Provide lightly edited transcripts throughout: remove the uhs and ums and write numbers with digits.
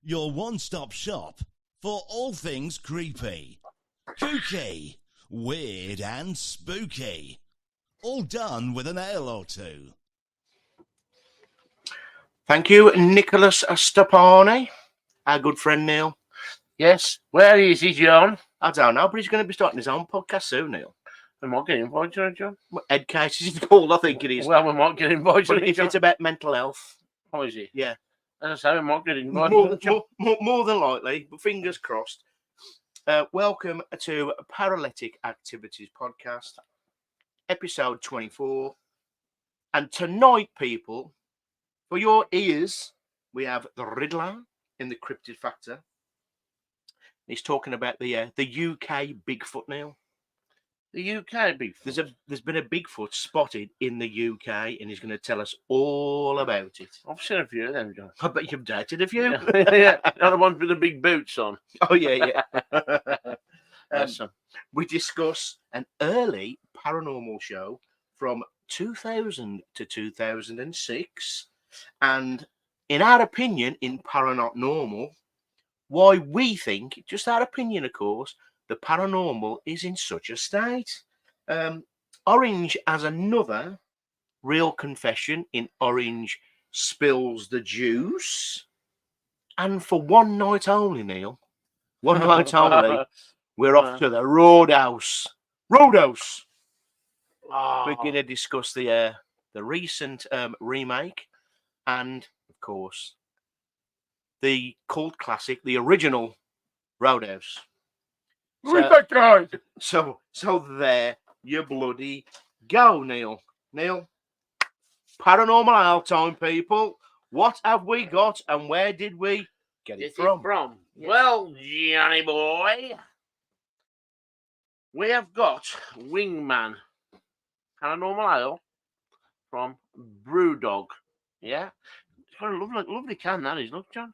your one-stop shop for all things creepy, kooky, weird and spooky. All done with an ale or two. Thank you, Nicholas Stapani, our good friend Neil. Yes, where is he, John? I don't know, but he's going to be starting his own podcast soon, Neil. We might get invited, John. Ed Cases is called, I think it is. Well, we might get invited. But it's about mental health. How is it? Yeah. As I say, we might get invited. More than likely, but fingers crossed. Welcome to Paralytic Activities Podcast, episode 24. And tonight, people, for your ears, we have the Riddler in the Cryptid Factor. He's talking about the UK Bigfoot, Neil. The UK Bigfoot? There's been a Bigfoot spotted in the UK, and he's going to tell us all about it. I've seen a few of them, John. I bet you've dated a few. Yeah, the ones with the big boots on. Oh, yeah. We discuss an early paranormal show from 2000 to 2006, and in our opinion, in Paranormal, why we think, just our opinion, of course, the paranormal is in such a state. Orange has another real confession in Orange Spills the Juice. And for one night only, Neil, one night only, we're off to the Roadhouse. Roadhouse! Oh. We're going to discuss the recent remake and, of course, the cult classic, the original Roadhouse. So there you bloody go, Neil. Neil, paranormal ale time, people. What have we got and where did we get it from? Yes. Well, Johnny boy, we have got Wingman Paranormal Ale from Brewdog. Yeah, it's got a lovely can, that is. Look, John.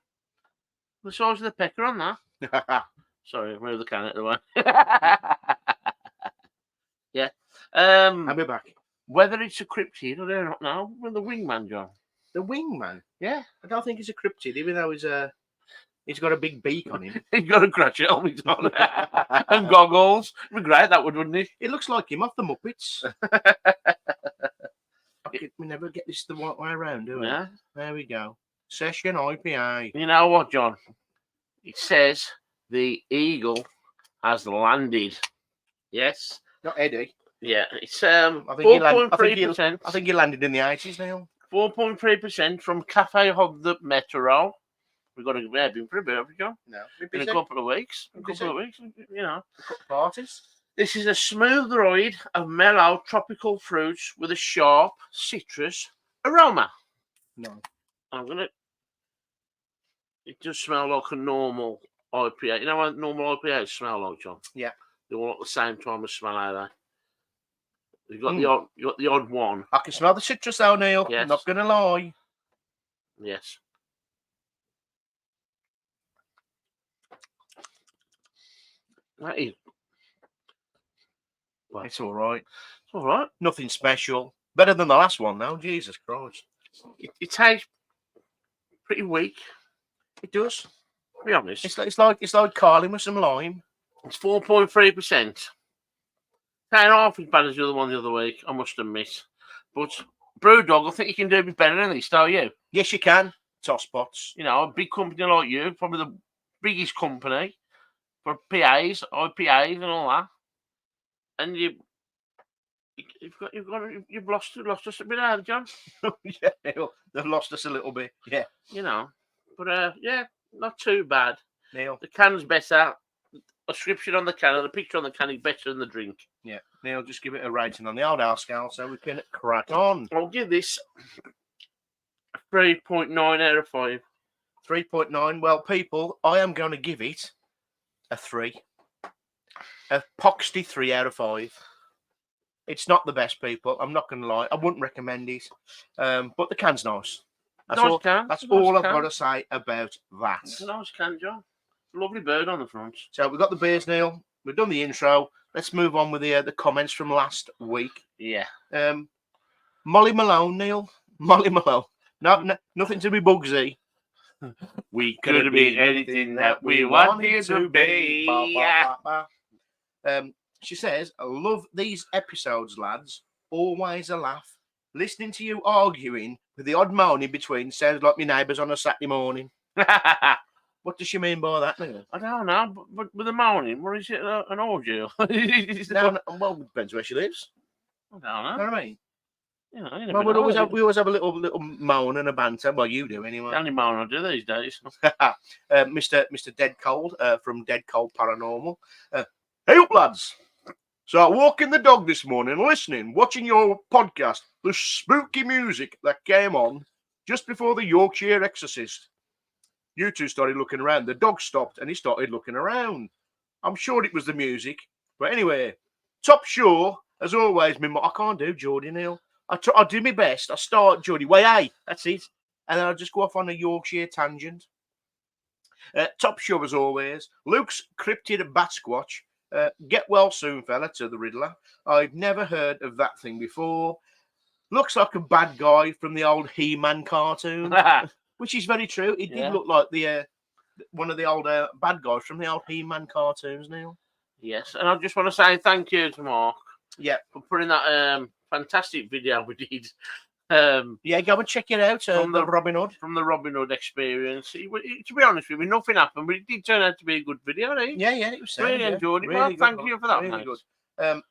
The size of the pecker on that. Sorry, move the can out of the way. Yeah. I'll be back. Whether it's a cryptid, I don't know. With the Wingman, John. The Wingman? Yeah. I don't think he's a cryptid, even though he's got a big beak on him. He's got a crutch helmet on and goggles. It'd be great, that wouldn't it? It looks like him off the Muppets. We never get this the right way around, do we? Yeah. There we go. Session IPA. You know what, John? It says the eagle has landed. Yes. Not Eddie. Yeah. It's I think 4.3%. I think he landed in the 80s, Neil. 4.3% from Cafe Hog the Metro. We've got a been for a bit, have we, John? No. In a couple of weeks. You know. Parties. This is a smooth ride of mellow tropical fruits with a sharp citrus aroma. No. It does smell like a normal IPA. You know what normal IPAs smell like, John? Yeah. They're all at the same time as smell, are they? You got the odd one. I can smell the citrus though, Neil. Yes. I'm not going to lie. Yes. That is. Well, It's all right. it's all right. Nothing special. Better than the last one, though. Jesus Christ. It tastes pretty weak. It does. To be honest. It's like Carling with some lime. It's 4.3%. Ain't half as bad as the other one the other week, I must admit. But Brewdog, I think you can do a bit better than this, don't you? Yes, you can. Toss pots. You know, a big company like you, probably the biggest company for PAs, IPAs, and all that. And you've lost us a bit out, John. Yeah, Neil, they've lost us a little bit. Yeah, You know, but yeah, not too bad. Neil. The can's better. A description on the can, or the picture on the can is better than the drink. Yeah, Neil, just give it a rating on the old house scale so we can crack on. I'll give this a 3.9 out of 5. 3.9. Well, people, I am going to give it a 3. A poxy 3 out of 5. It's not the best, people. I'm not going to lie. I wouldn't recommend it. But the can's nice. That's Nice all. can. That's Nice all I've can. got to say about that. It's a nice can, John. Lovely bird on the front. So we've got the beers, Neil. We've done the intro. Let's move on with the comments from last week. Yeah. Molly Malone, Neil. Molly Malone. No, nothing to be Bugsy. We could have been anything that we wanted to be. She says, I love these episodes, lads. Always a laugh. Listening to you arguing with the odd moan in between sounds like my neighbours on a Saturday morning. What does she mean by that? Nigga? I don't know, but with the morning, what is it, an orgy? No, well, it depends where she lives. I don't know. You know what I mean? You know, you Well, never know. we always have a little moan and a banter. Well, you do anyway. The only moan I do these days. Mr. Dead Cold from Dead Cold Paranormal. Hey up, lads. So I walking the dog this morning, listening, watching your podcast, the spooky music that came on just before the Yorkshire Exorcist. You two started looking around. The dog stopped and he started looking around. I'm sure it was the music. But anyway, top sure, as always, I can't do Geordie Neil. I'll do my best. I start Geordie. Way, hey, that's it. And then I'll just go off on a Yorkshire tangent. Top show as always. Luke's Cryptid Bat Squatch. Get well soon, fella, to the Riddler. I've never heard of that thing before. Looks like a bad guy from the old He-Man cartoon, which is very true. It did look like the one of the old bad guys from the old He-Man cartoons, Neil. Yes, and I just want to say thank you to Mark. Yeah, for putting that fantastic video we did. Yeah, go and check it out. From the Robin Hood. From the Robin Hood experience. To be honest with you, nothing happened, but it did turn out to be a good video, right? Yeah, it was really enjoyed it. Really thank you for that, really mate. Good.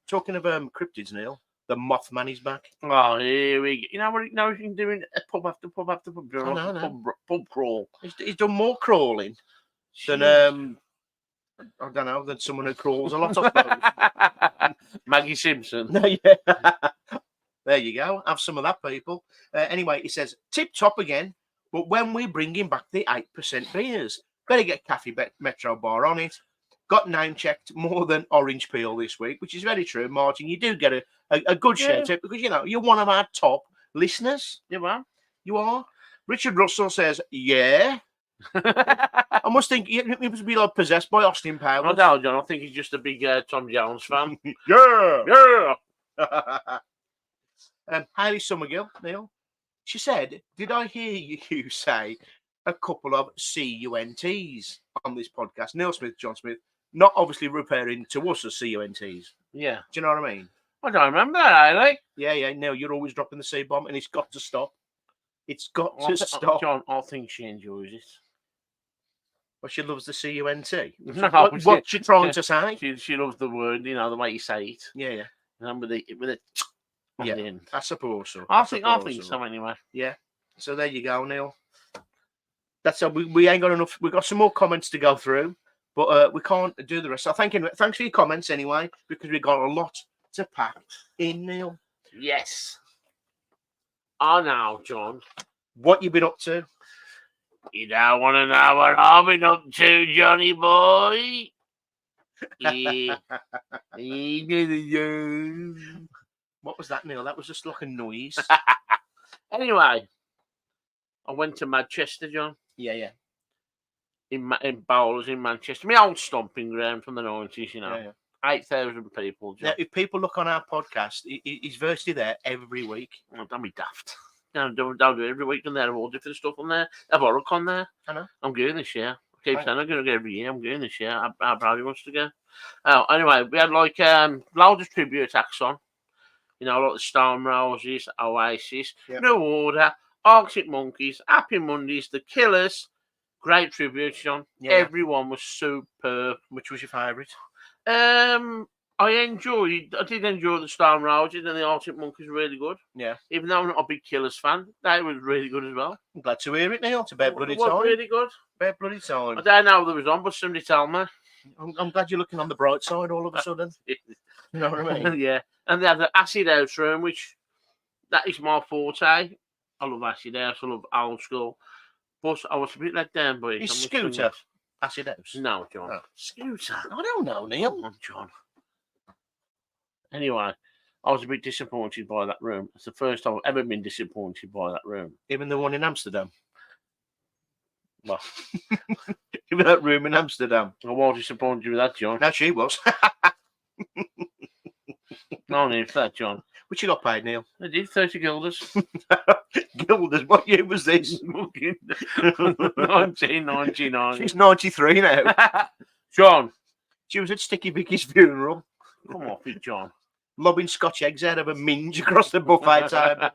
Talking of cryptids, Neil, the Mothman is back. Oh, here we go. You know what? Now he's been doing pub after pub after pub. Pub crawl. He's done more crawling than I don't know, than someone who crawls a lot, I suppose. Maggie Simpson. Yeah. There you go. Have some of that, people. Anyway, he says, tip top again, but when we're bringing back the 8% beers, better get Cafe Metro Bar on it. Got name checked more than Orange Peel this week, which is very true, Martin. You do get a good shout out because, you know, you're one of our top listeners. You are. You are. Richard Russell says, yeah. I must think he must be like possessed by Austin Powers. I don't, John. I think he's just a big Tom Jones fan. Yeah. Hayley Summergill, Neil. She said, did I hear you say a couple of CUNTs on this podcast? Neil Smith, John Smith, not obviously referring to us as CUNTs. Yeah. Do you know what I mean? I don't remember that, Hayley. Yeah. Neil, you're always dropping the C-bomb and it's got to stop. It's got to stop. John, I think she enjoys it. Well, she loves the CUNT. No, what's she trying to say? She loves the word, you know, the way you say it. Yeah. And with it. Yeah, I suppose so. I think so anyway. Yeah. So there you go, Neil. That's how we ain't got enough. We've got some more comments to go through, but we can't do the rest. So thanks for your comments anyway, because we've got a lot to pack in, Neil. Yes. I know, John. What you been up to? You don't want to know what I've been up to, Johnny boy. Yeah. What was that, Neil? That was just like a noise. Anyway, I went to Manchester, John. Yeah. In Bowlers in Manchester. My old stomping ground from the 90s, you know. Yeah. 8,000 people, John. Now, if people look on our podcast, he's virtually there every week. Oh, don't be daft. Don't do it every week. And there are all different stuff on there. I've Orac on there. I know. I'm going this year. I keep saying I'm going to go every year. I'm going this year. How proud he wants to go. Oh, anyway, we had like loads of tribute acts on. You know, like the Stone Roses, Oasis, New Order, Arctic Monkeys, Happy Mondays, The Killers. Great tribute, John. Yeah. Everyone was superb. Which was your favourite? I did enjoy the Stone Roses and the Arctic Monkeys were really good. Yeah. Even though I'm not a big Killers fan, they were really good as well. I'm glad to hear it, Neil. It's about bloody time. Really good. About bloody time. I don't know what there was on, but somebody told me. I'm glad you're looking on the bright side all of a sudden. You know what I mean? Yeah. And they had the Acid House room, which that is my forte. I love Acid House. I love old school. But I was a bit let down by it. Is Scooter Acid House? No, John. Oh. Scooter? I don't know, Neil. Come on, John. Anyway, I was a bit disappointed by that room. It's the first time I've ever been disappointed by that room. Even the one in Amsterdam? Well, even that room in Amsterdam. I was disappointed with that, John. No, she was. No need for that, John. What you got paid, Neil? I did 30 guilders. Guilders, what year was this? 1999. She's 93 now. John. She was at Sticky Vicky's funeral, Come off it, John. lobbing Scotch eggs out of a minge across the buffet table.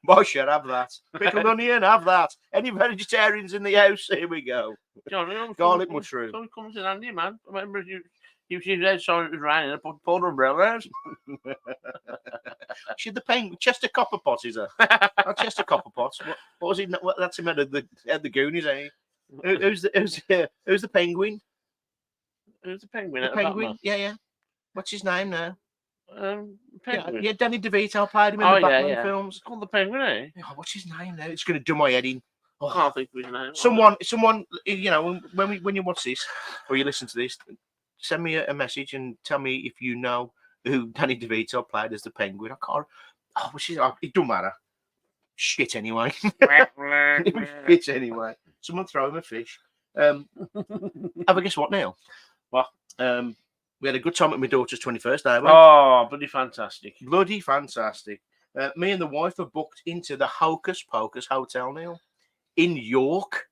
Boy, should have that. Pickled onion, have that. Any vegetarians in the house? Here we go. John, Garlic mushroom. Something comes in handy, man. I remember you was outside, it was raining, I pulled umbrellas. She's the penguin. Chester Copperpot is her. Not Chester Copperpot. What was he? That's him out of the Goonies, eh? Who's the penguin? Who's the penguin? The penguin? Yeah. What's his name now? Penguin. Yeah, Danny DeVito played him in the Batman films. It's called the Penguin, eh? Oh, what's his name now? It's going to do my head in. I can't think of his name. Someone, you know, when you watch this or you listen to this, send me a message and tell me if you know who Danny DeVito played as the Penguin. I can't. Oh, what's his? It don't matter. Shit anyway. Shit anyway. Someone throw him a fish. Have a guess what now? What? We had a good time at my daughter's 21st day. Oh, bloody fantastic. Bloody fantastic. Me and the wife are booked into the Hocus Pocus Hotel now in York,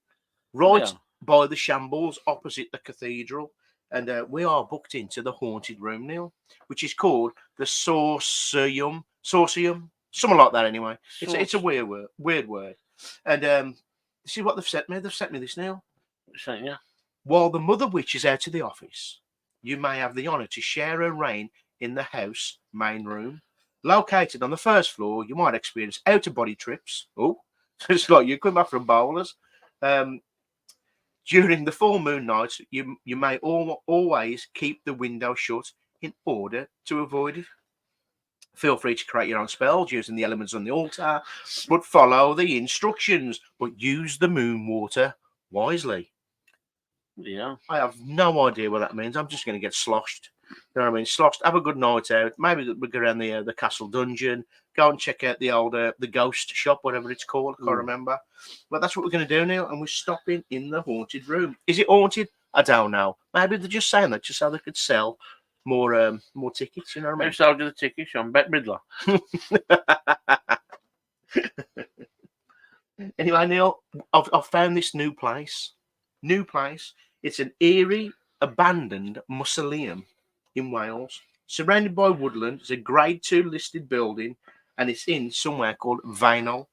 right by the Shambles, opposite the cathedral. And we are booked into the haunted room now, which is called the Sorceum, something like that anyway. It's a weird word. And see what they've sent me? They've sent me this now. Sent you? While the mother witch is out of the office, you may have the honour to share her reign in the house main room. Located on the first floor, you might experience out-of-body trips. Oh, it's like you come back from bowlers. During the full moon nights, you may always keep the window shut in order to avoid it. Feel free to create your own spells using the elements on the altar, but follow the instructions. But use the moon water wisely. Yeah. I have no idea what that means. I'm just going to get sloshed. You know what I mean? Sloshed. Have a good night out. Maybe we go around the castle dungeon. Go and check out the old the ghost shop, whatever it's called. I can't remember. But that's what we're going to do now. And we're stopping in the haunted room. Is it haunted? I don't know. Maybe they're just saying that just so they could sell more tickets. You know what I mean? Who sold you the tickets, Sean? Bette Midler. Anyway, Neil, I've found this new place. It's an eerie, abandoned mausoleum in Wales, surrounded by woodland. It's a Grade 2 listed building, and it's in somewhere called Vaenol,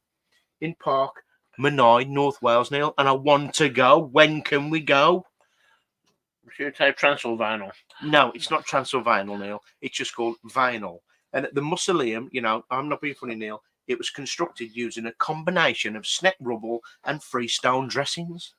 in Park Menai, North Wales, Neil. And I want to go. When can we go? Should we take Transylvania? No, it's not Transylvania, Neil. It's just called Vaenol. And the mausoleum, you know, I'm not being funny, Neil. It was constructed using a combination of snap rubble and freestone dressings.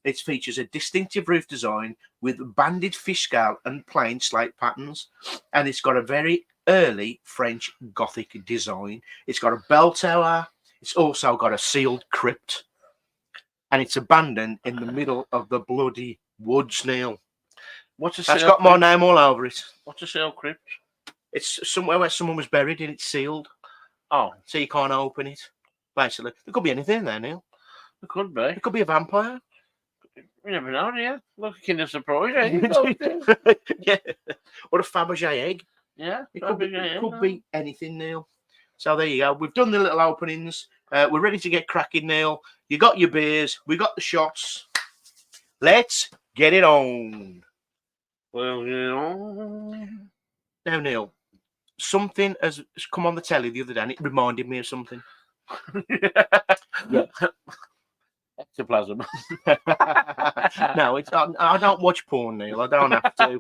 It features a distinctive roof design with banded fish scale and plain slate patterns. And it's got a very early French Gothic design. It's got a bell tower. It's also got a sealed crypt. And it's abandoned in the middle of the bloody woods, Neil. That's got my name all over it. What's a sealed crypt? It's somewhere where someone was buried and it's sealed. Oh. So you can't open it, basically. There could be anything there, Neil. It could be. It could be a vampire. You never know, do you? Look, a Kinder Surprise, eh? Yeah. Or a Fabergé egg. Yeah. It could be anything, Neil. So there you go. We've done the little openings. We're ready to get cracking, Neil. You got your beers. We got the shots. Let's get it on. Well, you know. Now, Neil, something has come on the telly the other day and it reminded me of something. Yeah. Ectoplasm. No, I don't watch porn, Neil. I don't have to.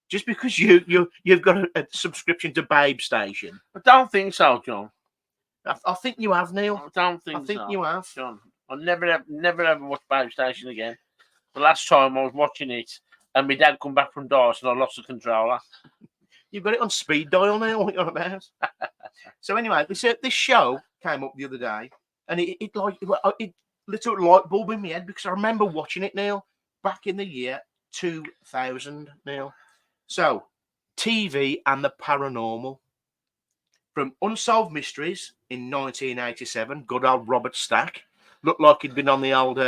Just because you've got a subscription to Babe Station. I don't think so, John. I think you have, Neil. I don't think so. I think you have. John, I'll never ever watch Babe Station again. The last time I was watching it, and my dad come back from Dawson, I lost the controller. You've got it on speed dial now. What are you on about? So anyway, this show came up the other day, and it lit up a light bulb in my head because I remember watching it, Neil, back in the year 2000, Neil. So, TV and the paranormal. From Unsolved Mysteries in 1987, good old Robert Stack. Looked like he'd been on the old,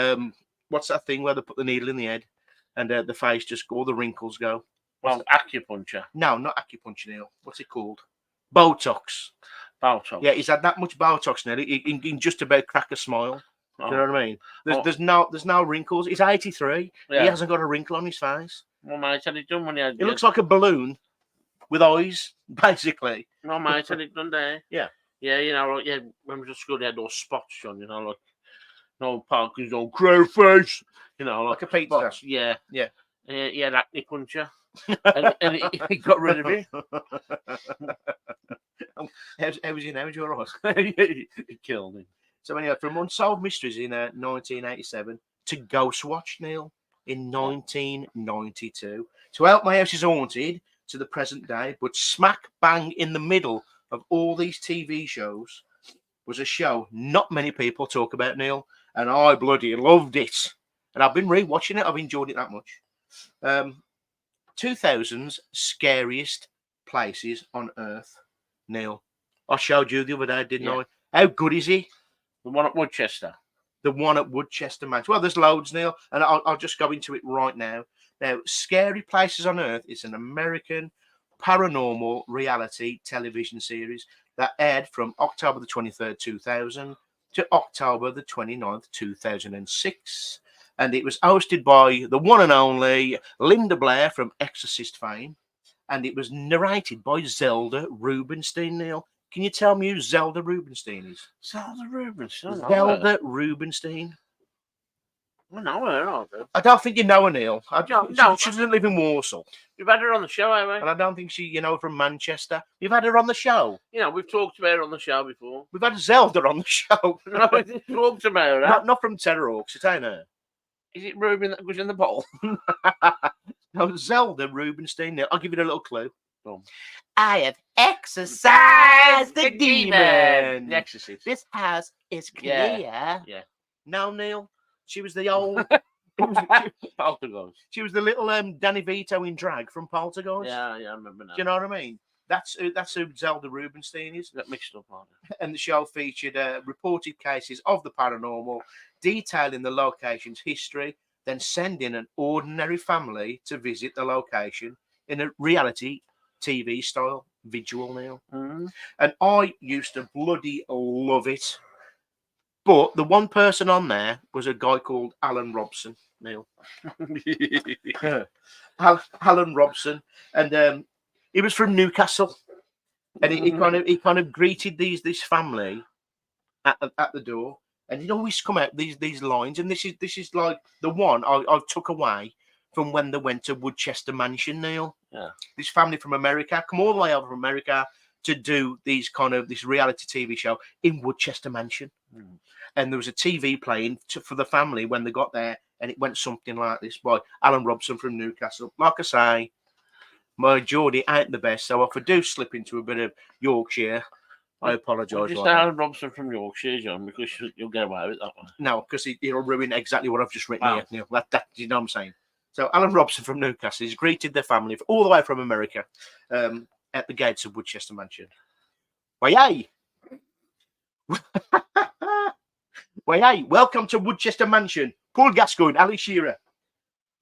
what's that thing where they put the needle in the head and the face just, all the wrinkles go. Well, acupuncture. No, not acupuncture, Neil. What's it called? Botox. Botox. Yeah, he's had that much Botox, Neil. He can just about crack a smile. Do you know what I mean? There's no wrinkles. He's 83. Yeah. He hasn't got a wrinkle on his face. My mate had it done when he had. It looks like a balloon with eyes, basically. My mate had it done there. Yeah. Yeah, you know, like, yeah, when we was at school, they had those spots on, you know, like, no Parkinson's, no crow face, you know, Like a pizza. spots. Yeah. Yeah. He had acupuncture. and he got rid of it. How was he now? Was you all right? He killed him. So anyway, from Unsolved Mysteries in 1987 to Ghostwatch, Neil, in 1992. To Help My House is Haunted to the present day, but smack bang in the middle of all these TV shows was a show not many people talk about, Neil, and I bloody loved it. And I've been rewatching it. I've enjoyed it that much. 2000's Scariest Places on Earth, Neil. I showed you the other day, didn't I? How good is he? The one at Woodchester. The one at Woodchester Mansion. Well, there's loads, Neil, and I'll just go into it right now. Now, Scary Places on Earth is an American paranormal reality television series that aired from October the 23rd, 2000 to October the 29th, 2006. And it was hosted by the one and only Linda Blair from Exorcist fame. And it was narrated by Zelda Rubinstein, Neil. Can you tell me who Zelda Rubinstein is? Zelda Rubinstein. Zelda Rubinstein. I know her, I don't think you know her, Neil. No. She doesn't live in Warsaw. We've had her on the show, haven't we? And I don't think she, from Manchester. You've had her on the show. You know, we've talked about her on the show before. We've had Zelda on the show. No, we've talked about her. Not from Terrorhawks, it ain't her. Is it Ruben that goes in the bottle? No, Zelda Rubinstein. Neil, I'll give you a little clue. I have exorcised the demon. The Exorcist. This house is clear. Yeah. No, Neil. She was the old. Poltergeist. She was the little Danny Vito in drag from Poltergeist. Yeah, I remember now. Do you know what I mean? That's who Zelda Rubinstein is. Got mixed up on it. And the show featured reported cases of the paranormal, detailing the location's history, then sending an ordinary family to visit the location in a reality TV style visual, Neil. And I used to bloody love it. But the one person on there was a guy called Alan Robson, Neil. Alan Robson. And he was from Newcastle. And he kind of greeted this family at the door. And he'd always come out these lines. And this is like the one I took away from when they went to Woodchester Mansion, Neil. Yeah. This family from America come all the way over from America to do this reality TV show in Woodchester Mansion. And there was a TV playing for the family when they got there, and it went something like this by Alan Robson from Newcastle. Like I say, my Geordie ain't the best, so if I do slip into a bit of Yorkshire, I apologise. Just Alan Robson from Yorkshire, John, because you'll get away with that one. No, because it'll ruin exactly what I've just written here. Neil. That you know what I'm saying? So Alan Robson from Newcastle has greeted their family all the way from America at the gates of Woodchester Mansion. Why, hey! Why, hey! Welcome to Woodchester Mansion. Paul Gascoigne, Ali Shearer.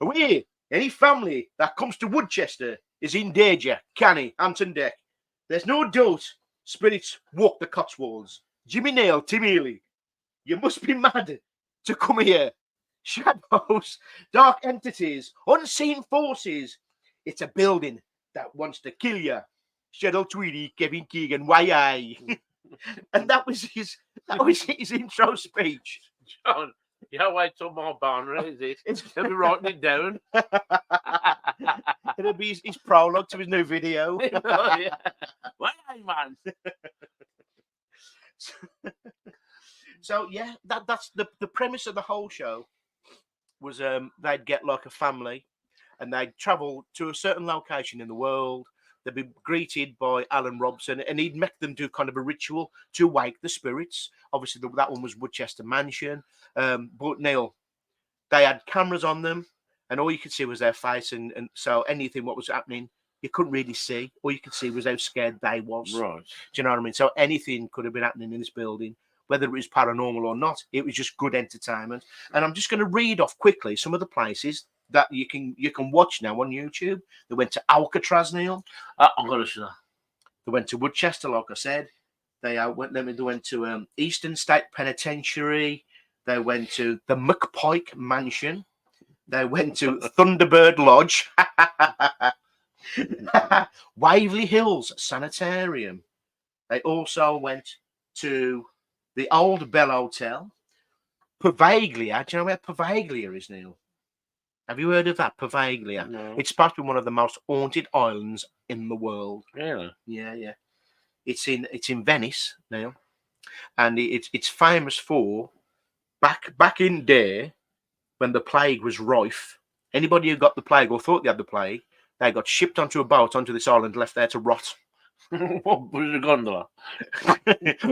Away! Any family that comes to Woodchester is in danger. Canny, Anton Deck. There's no doubt spirits walk the Cotswolds. Jimmy Nail, Tim Healy. You must be mad to come here. Shadows, dark entities, unseen forces. It's a building that wants to kill you. Shadow Tweedy, Kevin Keegan, why? And that was his intro speech. John, you don't wait till my barn is it? He'll be writing it down. It'll be his prologue to his new video. Why, man? So yeah, that's the premise of the whole show. Was they'd get like a family and they'd travel to a certain location in the world. They'd be greeted by Alan Robson and he'd make them do kind of a ritual to wake the spirits. Obviously, that one was Woodchester Mansion. But Neil, they had cameras on them and all you could see was their face. And so anything what was happening, you couldn't really see. All you could see was how scared they was. Right. Do you know what I mean? So anything could have been happening in this building. Whether it was paranormal or not, it was just good entertainment. And I'm just going to read off quickly some of the places that you can watch now on YouTube. They went to Alcatraz, Neil. I'm gonna say that. They went to Woodchester, like I said. They went to Eastern State Penitentiary. They went to the McPike Mansion. They went to Thunderbird Lodge. Waverly Hills Sanitarium. They also went to the Old Bell Hotel. Pavaglia. Do you know where Pavaglia is, Neil? Have you heard of that, Pavaglia? No. It's supposed to be one of the most haunted islands in the world. Really? Yeah. It's in Venice now, and it's famous for back in day when the plague was rife. Anybody who got the plague or thought they had the plague, they got shipped onto a boat onto this island, left there to rot. What was the gondola?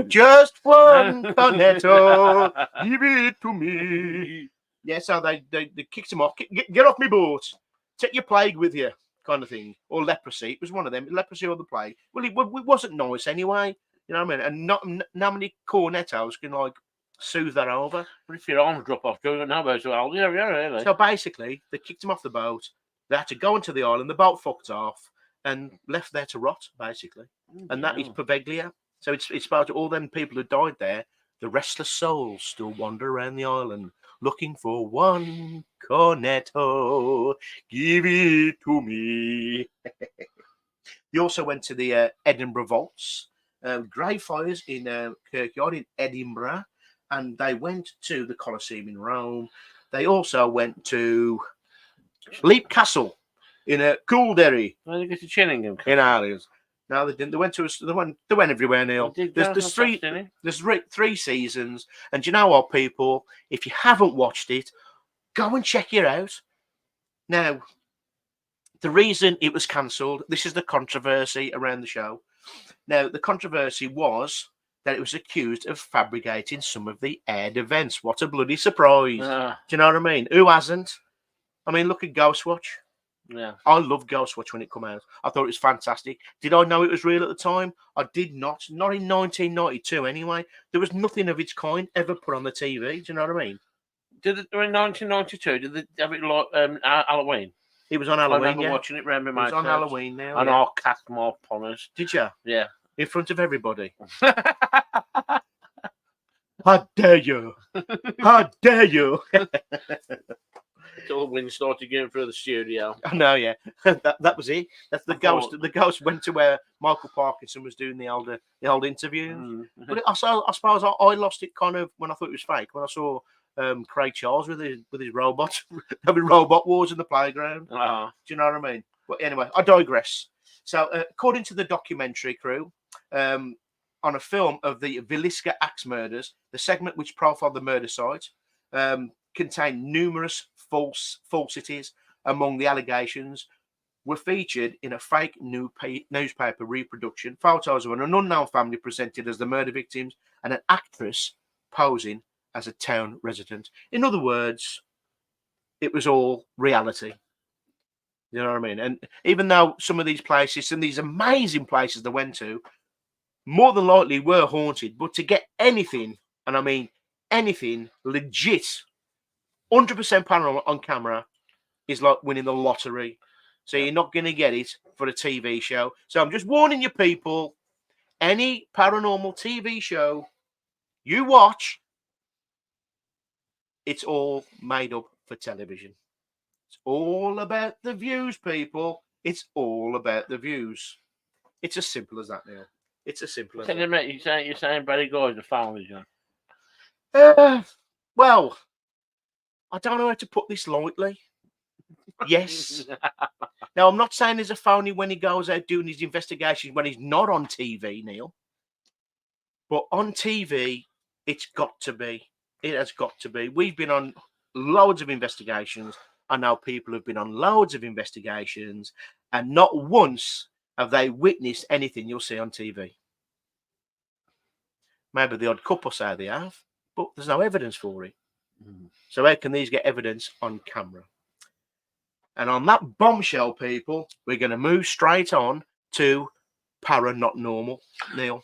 Just one cornetto, give it to me. Yeah, so they kicked him off. Get off me boat. Take your plague with you, kind of thing. Or leprosy. It was one of them. Leprosy or the plague. Well, it wasn't nice anyway. You know what I mean? And not many cornettos can like soothe that over. But if your arms drop off, doing it now, well, yeah, really. So basically, they kicked him off the boat. They had to go into the island. The boat fucked off and left there to rot, basically. And that is Pavaglia. So it's about all them people who died there. The restless souls still wander around the island looking for one cornetto. Give it to me. He also went to the Edinburgh Vaults, grave fires in Kirkyard in Edinburgh, and they went to the Colosseum in Rome. They also went to Leap Castle in Coolderry. Where did they get to Chillingham? In Ireland. No, they didn't. They went everywhere, Neil. There's three seasons, and do you know what, people? If you haven't watched it, go and check it out. Now, the reason it was cancelled, this is the controversy around the show. Now, the controversy was that it was accused of fabricating some of the aired events. What a bloody surprise! Do you know what I mean? Who hasn't? I mean, look at Ghostwatch. Yeah, I loved Ghostwatch when it came out. I thought it was fantastic. Did I know it was real at the time? I did not. Not in 1992, anyway. There was nothing of its kind ever put on the TV. Do you know what I mean? Did it in 1992? Did they have it like Halloween? It was on I Halloween. remember watching it. Remember It was on Halloween now. And all cast them off on us. Did you? Yeah. In front of everybody. How dare you? How dare you? Until the wind started going through the studio. I know, yeah. that was it. That's the ghost. The ghost went to where Michael Parkinson was doing the old interview. But I suppose I lost it kind of when I thought it was fake. When I saw Craig Charles with his robot having robot wars in the playground. Do you know what I mean? But anyway, I digress. So according to the documentary crew, on a film of the Villisca Axe murders, the segment which profiled the murder site contained numerous falsities. Among the allegations were featured in a fake newspaper reproduction, photos of an unknown family presented as the murder victims, and an actress posing as a town resident. In other words, it was all reality. You know what I mean? And even though some of these places, some of these amazing places they went to, more than likely were haunted, but to get anything, and I mean anything legit, 100% paranormal on camera is like winning the lottery. So you're not going to get it for a TV show. So I'm just warning you people, any paranormal TV show you watch, it's all made up for television. It's all about the views, people. It's all about the views. It's as simple as that, Neil. It's as simple as that. You're saying Barry Gore's the family, John? Well, I don't know how to put this lightly. Yes. Now, I'm not saying there's a phony when he goes out doing his investigations when he's not on TV, Neil. But on TV, it's got to be. It has got to be. We've been on loads of investigations. I know people have been on loads of investigations, and not once have they witnessed anything you'll see on TV. Maybe the odd couple say they have, but there's no evidence for it. So how can these get evidence on camera? And on that bombshell, people, we're going to move straight on to Paranormal, Neil.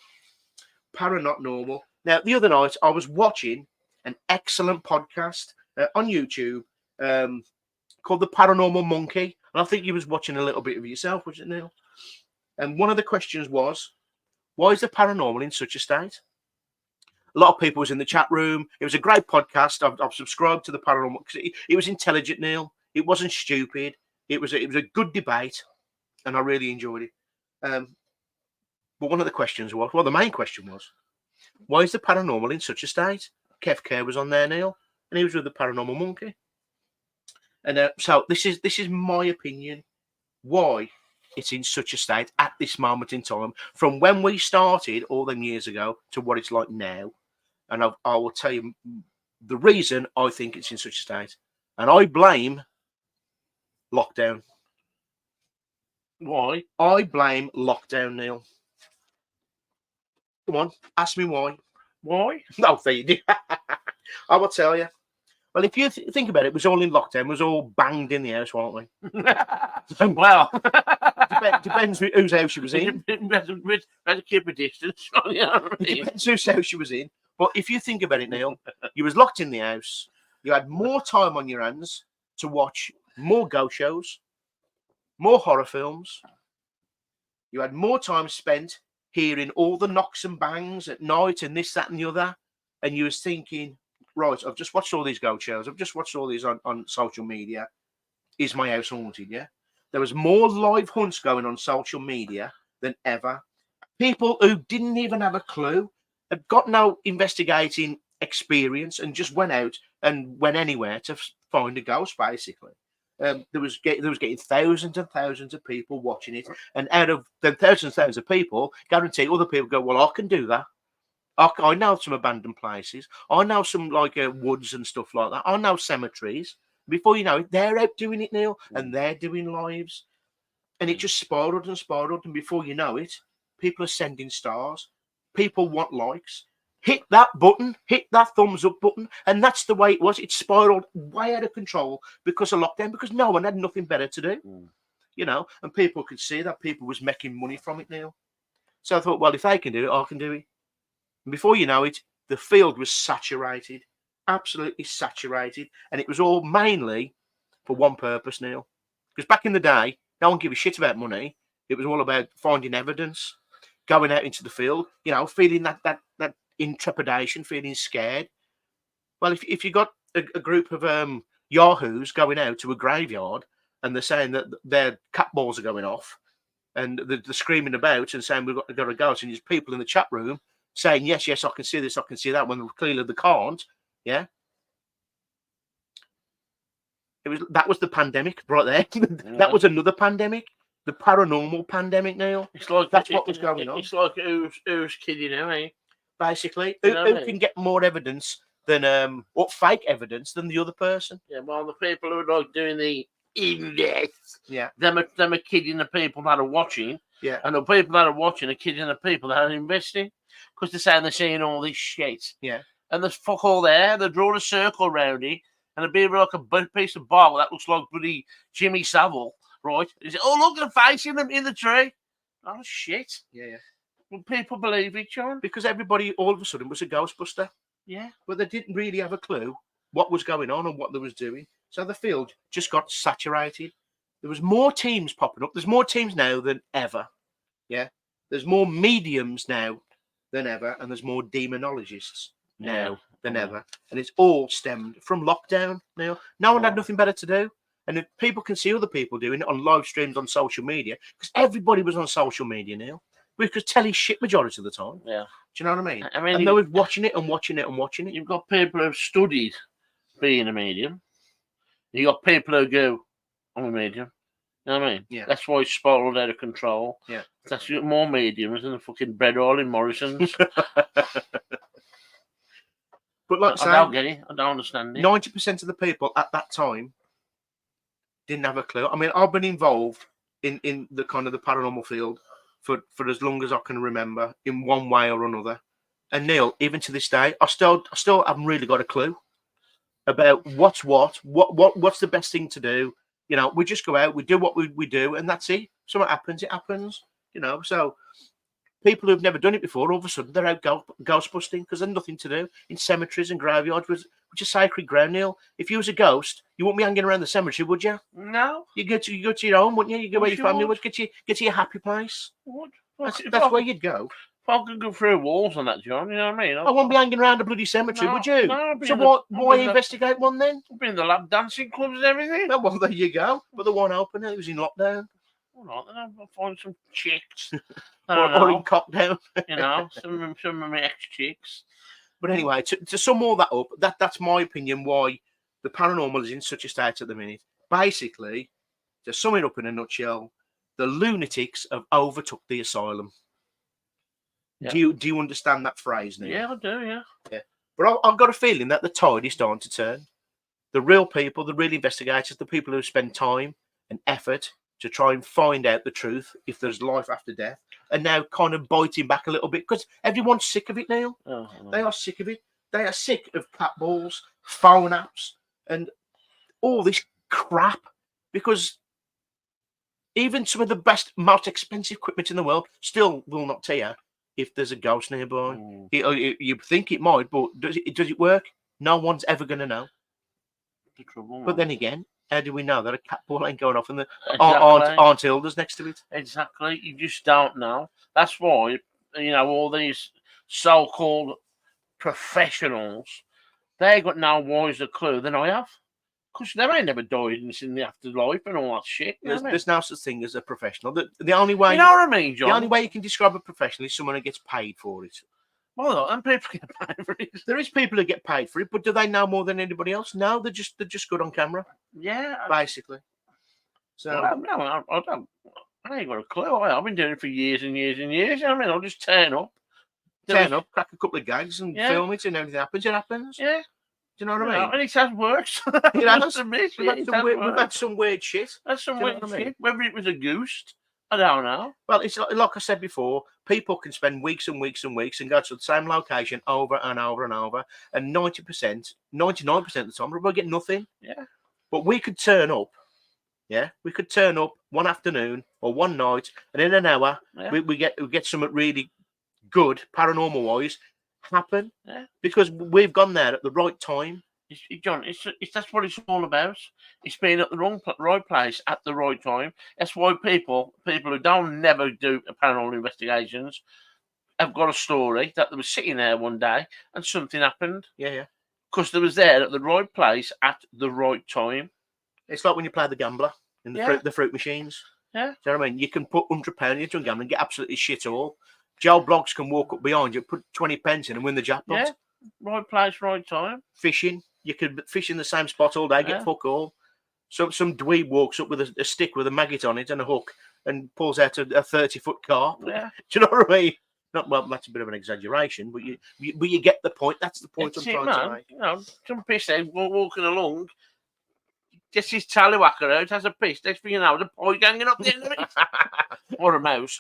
Paranormal. Now, the other night, I was watching an excellent podcast on YouTube called The Paranormal Monkey. And I think you was watching a little bit of it yourself, wasn't it, Neil? And one of the questions was, why is the paranormal in such a state? A lot of people was in the chat room. It was a great podcast. I've subscribed to the Paranormal because it was intelligent, Neil. It wasn't stupid. It was a good debate, and I really enjoyed it. But one of the questions was, well, the main question was, why is the paranormal in such a state? Kev Kerr was on there, Neil, and he was with the Paranormal Monkey. And so this is my opinion. Why it's in such a state at this moment in time, from when we started all them years ago to what it's like now. And I will tell you the reason I think it's in such a state. And I blame lockdown. Why? I blame lockdown, Neil. Come on, ask me why. Why? No, there you do. I will tell you. Well, if you think about it, it was all in lockdown. It was all banged in the house, weren't we? Well, depends whose house you was in. Better keep a distance. You know what I mean? Depends whose house you was in. But if you think about it, Neil, you was locked in the house. You had more time on your hands to watch more ghost shows, more horror films. You had more time spent hearing all the knocks and bangs at night and this, that, and the other. And you was thinking, right, I've just watched all these ghost shows. I've just watched all these on social media. Is my house haunted? Yeah. There was more live hunts going on social media than ever. People who didn't even have a clue, had got no investigating experience, and just went out and went anywhere to find a ghost, basically. There was getting thousands and thousands of people watching it. And out of the thousands and thousands of people, guarantee other people go, well, I can do that. I know some abandoned places. I know some like woods and stuff like that. I know cemeteries. Before you know it, they're out doing it, Neil, and they're doing lives. And it just spiraled and spiraled. And before you know it, people are sending stars. People want likes. Hit that button, hit that thumbs up button. And that's the way it was. It spiraled way out of control because of lockdown, because no one had nothing better to do. You know, and people could see that people was making money from it, Neil. So I thought, well, if they can do it, I can do it. And before you know it, the field was saturated, absolutely saturated. And it was all mainly for one purpose, Neil. Because back in the day, no one gave a shit about money. It was all about finding evidence, going out into the field, you know, feeling that intrepidation, feeling scared. Well, if you got a group of yahoos going out to a graveyard and they're saying that their cat balls are going off and they're screaming about and saying we've got to go to ghosts, and there's people in the chat room saying, yes, I can see this, I can see that, when clearly they can't, yeah? That was the pandemic right there. That was another pandemic. The paranormal pandemic, Neil. It's like that's what was going on. It's like who's kidding now, eh? Basically, You know who can get more evidence than what fake evidence than the other person? Yeah, well, the people who are like doing the in-depth, Yeah, them are kidding the people that are watching, yeah, and the people that are watching are kidding the people that are investing, because they're saying they're seeing all this shit. yeah. And there's fuck all there. They draw a circle around it, and it'd be like a piece of bark that looks like bloody Jimmy Savile, right? Is it? Oh, look at the face in the tree. Oh shit! Yeah. Well, people believe it, John. Because everybody all of a sudden was a Ghostbuster. Yeah. But they didn't really have a clue what was going on and what they was doing. So the field just got saturated. There was more teams popping up. There's more teams now than ever. Yeah. There's more mediums now than ever, and there's more demonologists now than ever. And it's all stemmed from lockdown now. No one had nothing better to do. And if people can see other people doing it on live streams on social media, because everybody was on social media now. We could tell his shit majority of the time. Yeah. Do you know what I mean? I mean, and they were watching it and watching it and watching it. You've got people who've studied being a medium. You got people who go, I'm a medium. You know what I mean? Yeah. That's why it's spiraled out of control. Yeah. That's more mediums than the fucking bread oil in Morrison's. But like I don't get it. I don't understand it. 90% of the people at that time didn't have a clue. I mean, I've been involved in the kind of the paranormal field for as long as I can remember, in one way or another. And Neil, even to this day, I still haven't really got a clue about what's the best thing to do. You know, we just go out, we do what we do, and that's it. So what happens, it happens. You know, so people who've never done it before, all of a sudden they're out ghost busting because there's nothing to do in cemeteries and graveyards, which is sacred ground, Neil. If you was a ghost, you wouldn't be hanging around the cemetery, would you? No. You go to your home, wouldn't you? You go where your family would. Get to your happy place. What? That's where you'd go. If I could go through walls on that, John, you know what I mean? I wouldn't be hanging around a bloody cemetery, No, would you? no, So why investigate one then? I've been in the lab dancing clubs and everything. Well, there you go. But the one open, it was in lockdown. All right, then I'll find some chicks. Or in Cockney. You know, some of my ex-chicks. But anyway, to sum all that up, that's my opinion why the paranormal is in such a state at the minute. Basically, to sum it up in a nutshell, the lunatics have overtook the asylum. Yeah. Do you understand that phrase, Neil? Yeah, I do, yeah. But I've got a feeling that the tide is starting to turn. The real people, the real investigators, the people who spend time and effort to try and find out the truth, if there's life after death, are now kind of biting back a little bit because everyone's sick of it, Neil. Oh, They are sick of it. They are sick of cat balls, phone apps, and all this crap. Because even some of the best, most expensive equipment in the world still will not tell you if there's a ghost nearby. You think it might, but does it work? No one's ever going to know. The trouble, But then again, how do we know that a cat ball ain't going off and Exactly. aren't Hilda's next to it? Exactly. You just don't know. That's why, all these so-called professionals, they got no wiser clue than I have. Because they ain't never died in the afterlife and all that shit. There's no such thing as a professional. The only way, you know what I mean, John? The only way you can describe a professional is someone who gets paid for it. Well, and people get paid for it. There is people who get paid for it, but do they know more than anybody else? No, they're just good on camera. Yeah, basically. So I ain't got a clue. I've been doing it for years and years and years. I mean, I'll just turn up, crack a couple of gags, and film it, and anything happens, it happens. Yeah. Do you know what I mean? And it has worked. It has. We've had some weird shit. That's some weird shit. Whether it was a ghost, I don't know. Well, it's like I said before, people can spend weeks and weeks and weeks and go to the same location over and over and over, and 99% of the time we'll get nothing. Yeah. But we could turn up. Yeah, we could turn up one afternoon or one night, and in an hour we get something really good paranormal wise happen. Yeah. Because we've gone there at the right time. John, that's what it's all about. It's being at the right place at the right time. That's why people who don't never do paranormal investigations have got a story that they were sitting there one day and something happened. Yeah. Because they was there at the right place at the right time. It's like when you play the gambler in the fruit machines. Yeah. Do you know what I mean? You can put £100 into a gambler and get absolutely shit all. Joe Bloggs can walk up behind you, put 20 pence in and win the jackpot. Yeah. Right place, right time. Fishing. You could fish in the same spot all day, get fuck all. Some dweeb walks up with a stick with a maggot on it and a hook and pulls out a 30-foot carp. Yeah. Do you know what I mean? That's a bit of an exaggeration, but you get the point. That's the point I'm trying to make. You know, some pisshead walking along, gets his tallywhacker out, has a piss. Next thing you know, the pie hanging up the end of it. Or a mouse.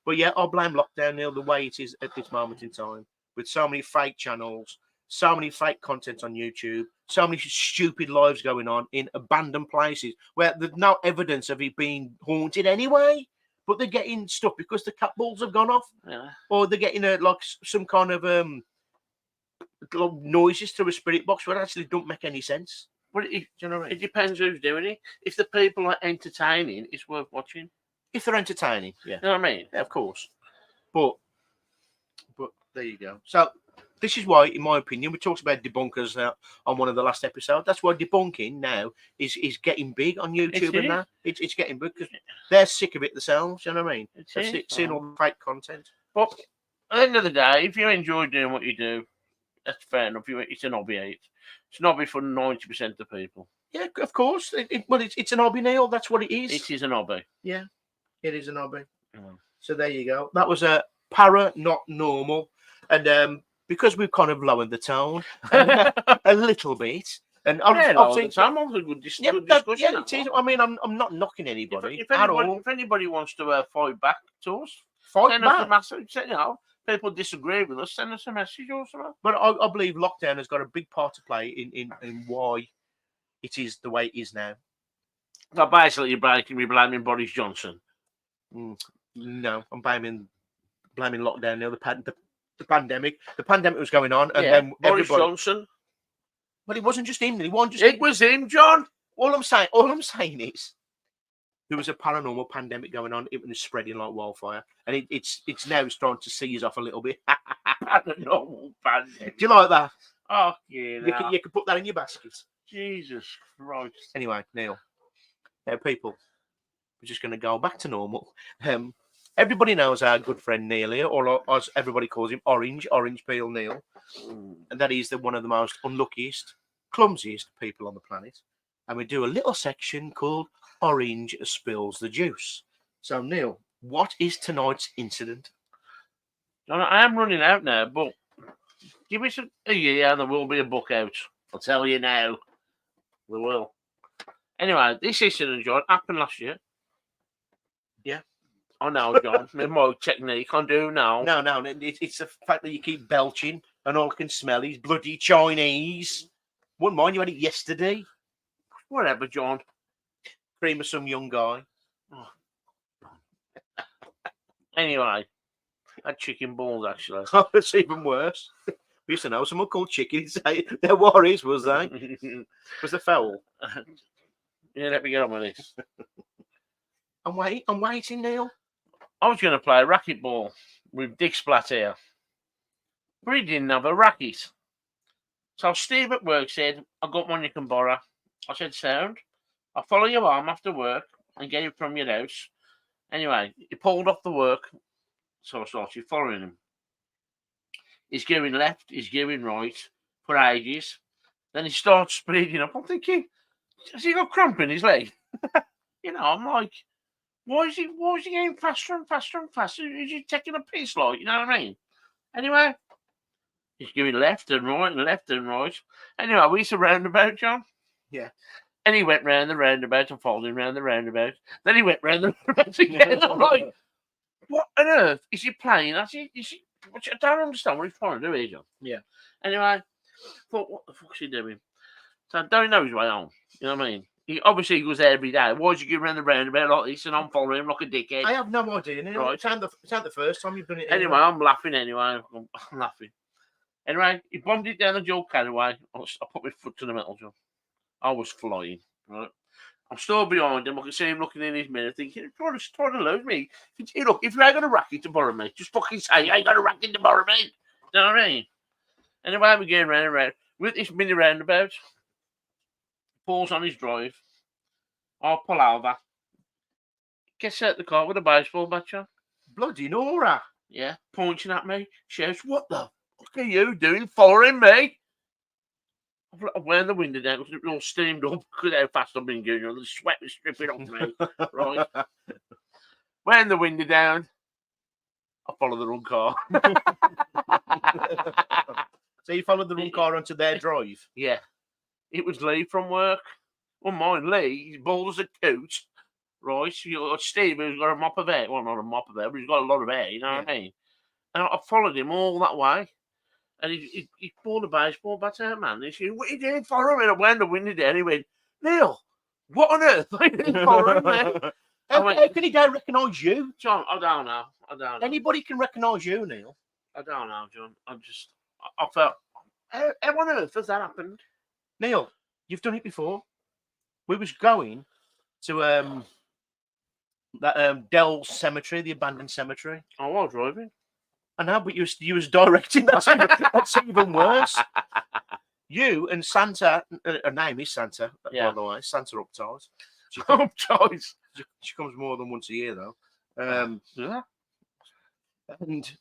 But yeah, I blame lockdown, Neil, the way it is at this moment in time, with so many fake channels, so many fake content on YouTube, so many stupid lives going on in abandoned places where there's no evidence of it being haunted anyway, but they're getting stuff because the cat balls have gone off, or they're getting some kind of noises through a spirit box where it actually don't make any sense. But it depends who's doing it. If the people are entertaining, it's worth watching. If they're entertaining, yeah. You know what I mean? Yeah, of course. But there you go. So this is why, in my opinion, we talked about debunkers on one of the last episodes. That's why debunking now is getting big on YouTube and that. It's getting big because they're sick of it themselves. You know what I mean? They're seeing all the fake content. But at the end of the day, if you enjoy doing what you do, that's fair enough. It's an hobby. It's an hobby for 90% of people. Yeah, of course. It's an hobby, Neil. That's what it is. It is an hobby. Yeah, it is an hobby. So there you go. That was a para not normal, and because we've kind of lowered the tone a little bit, and I'm a good discussion. Yeah, it is. I mean, I'm not knocking anybody at all. If anybody wants to fight back to us, send us a message. People disagree with us, send us a message or something. But I believe lockdown has got a big part to play in why it is the way it is now. Well, basically, you're blaming Boris Johnson. No, I'm blaming lockdown now. The pandemic. The pandemic was going on, and Yeah, then Boris everybody. Johnson. But it wasn't just him. It wasn't just It him. was him, John. All I'm saying is there was a paranormal pandemic going on. It was spreading like wildfire, and it's now starting to seize off a little bit. Paranormal pandemic. Do you like that? Oh, yeah. You can put that in your basket. Jesus Christ. Anyway, Neil. Now, people, we're just going to go back to normal. Everybody knows our good friend Neil here, or as everybody calls him, Orange Peel Neil, and that is one of the most unluckiest, clumsiest people on the planet. And we do a little section called Orange Spills the Juice. So, Neil, what is tonight's incident? John, I am running out now, but give me a year and there will be a book out. I'll tell you now. We will. Anyway, this incident, John, happened last year. Yeah. I know, John. My technique I do now. No, it's the fact that you keep belching and all I can smell is bloody Chinese. Wouldn't mind you had it yesterday. Whatever, John. Cream of some young guy. Oh. Anyway, I had chicken balls, actually. Oh, it's even worse. We used to know someone called Chicken. Their worries, was they? Was the foul? Yeah, let me get on with this. I'm waiting, Neil. I was going to play racquetball with Dick Splat here, but he didn't have a racket. So Steve at work said, I got one you can borrow. I said, sound. I'll follow your arm after work and get it from your house. Anyway, he pulled off the work, so I started following him. He's going left, he's going right for ages. Then he starts speeding up. I'm thinking, has he got cramp in his leg? I'm like, why is he getting faster and faster and faster? Is he taking a piss, like, you know what I mean? Anyway, he's going left and right and left and right. Anyway, we used a roundabout, John. Yeah. And he went round the roundabout and followed him round the roundabout. Then he went round the roundabout again. I'm like, what on earth is he playing? I don't understand what he's trying to do here, John. Yeah. Anyway, I thought, what the fuck's he doing? So I don't know his way home. You know what I mean? He obviously goes there every day. Why did you go around the roundabout like this and I'm following him like a dickhead? I have no idea, Neil. Right. It's not the first time you've done it. Anyway, I'm laughing anyway. I'm laughing. Anyway, he bombed it down the Joe Carraway. I put my foot to the metal, John. I was flying, right? I'm still behind him. I can see him looking in his mirror thinking, trying to lose me. Hey, look, if you ain't got a racket to borrow me, just fucking say you ain't got a racket to borrow me. You know what I mean? Anyway, we're going round and round. With this mini roundabout, pulls on his drive. I'll pull over. Gets out the car with a baseball bat, John. Bloody Nora. Yeah, pointing at me. Shouts, what the fuck are you doing following me? I've wound the window down because it was all steamed up because how fast I've been going. The sweat was stripping off me. Right. Wound the window down. I followed the wrong car. So you followed the wrong car onto their drive? Yeah. It was Lee from work. Well, mine, Lee, he's bald as a coot. Right. So you got Steve, who's got a mop of hair. Well, not a mop of hair, but he's got a lot of hair, you know what I mean? And I followed him all that way. And he pulled a baseball bat out, man. He said, what are you doing following me? I wound the window down. He went, Neil, what on earth are you doing following me? How can he recognise you? John, I don't know. Anybody can recognise you, Neil. I don't know, John. I felt, how on earth has that happened? Neil, you've done it before. We was going to that Dell's cemetery, the abandoned cemetery. I was driving. I know, but you was directing. That's even worse. You and Santa, her name is Santa, by the way. Santa Uptight. She comes more than once a year, though. Yeah. And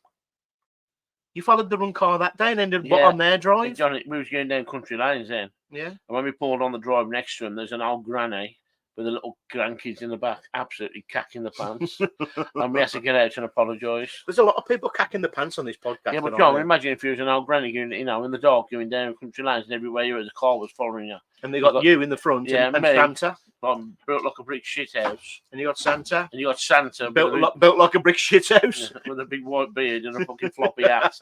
you followed the wrong car that day and ended up on their drive. John, we was going down country lanes then. Yeah. And when we pulled on the drive next to him, there's an old granny with the little grandkids in the back, absolutely cacking the pants. And we had to get out and apologise. There's a lot of people cacking the pants on this podcast. Yeah, but John, imagine if you was an old granny going, in the dark, going down country lanes, and everywhere you were, the car was following you. And they got you in the front, and Santa. Built like a brick shit house. And you got Santa. And you got Santa. Built like a brick shit house. With a big white beard and a fucking floppy hat.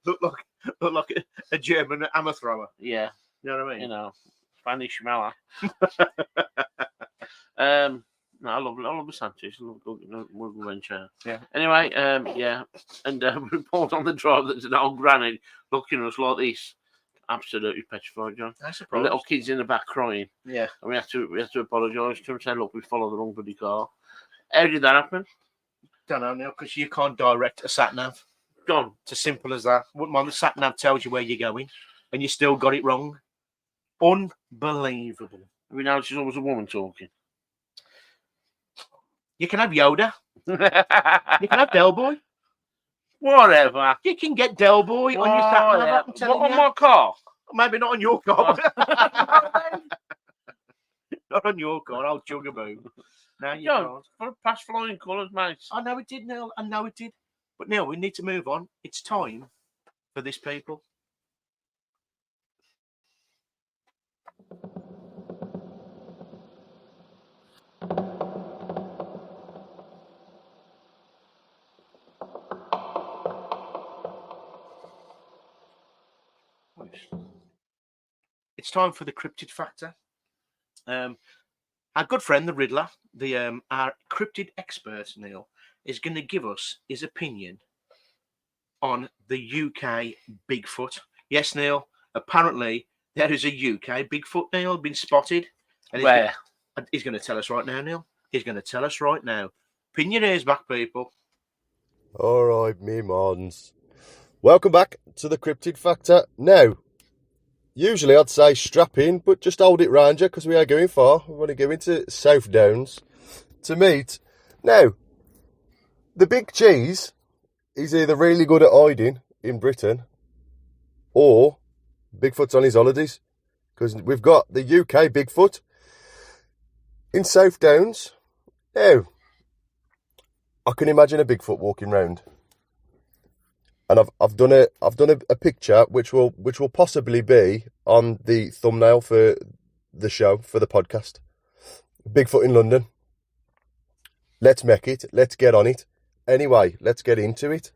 Look like a German hammer thrower. Yeah. You know what I mean? Spanish schmeller. No, I love the Sanchez. I love adventure. Yeah. Anyway, yeah, and we pulled on the drive. There's an old granny looking at us like this, absolutely petrified, John. I The suppose. little kids in the back crying, Yeah. and we had to apologise to them, say, look, we followed the wrong bloody car. How did that happen, Don't know, Neil, because you can't direct a sat nav. John? It's as simple as that. Wouldn't mind the sat nav tells you where you're going, and you still got it wrong. Unbelievable. Have you noticed there's always a woman talking? You can have Yoda. You can have Del Boy. Whatever. You can get Del Boy on your sat nav. I'm telling What, you. on my car? Maybe not on your car. Not on your car. I'll jug a boo. No, you John, can't. for past flying colours, mate. I know it did, Neil. I know it did. But Neil, we need to move on. It's time for this, people. It's time for the cryptid factor. Our good friend, the Riddler, our cryptid expert, Neil, is going to give us his opinion on the UK Bigfoot. Yes, Neil, apparently there is a UK Bigfoot, Neil, been spotted. And Where? He's going to tell us right now, Neil. He's going to tell us right now. Pin your ears back, people. All right, me mons. Welcome back to the Cryptid Factor. Now, usually I'd say strap in, but just hold it round you because we are going far. We're going to go into South Downs to meet. Now, the big cheese is either really good at hiding in Britain or Bigfoot's on his holidays, because we've got the UK Bigfoot in South Downs. Now, I can imagine a Bigfoot walking round. And I've done a picture which will possibly be on the thumbnail for the show, for the podcast. Bigfoot in London. Let's make it. Let's get on it. Anyway, let's get into it.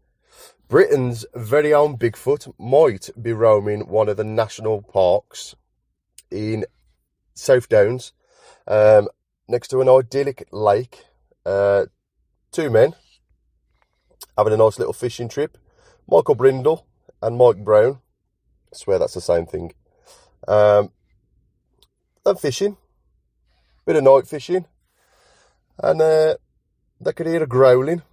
Britain's very own Bigfoot might be roaming one of the national parks in South Downs, next to an idyllic lake. Two men having a nice little fishing trip. Michael Brindle and Mike Brown. I swear that's the same thing. And fishing. Bit of night fishing. And they could hear a growling.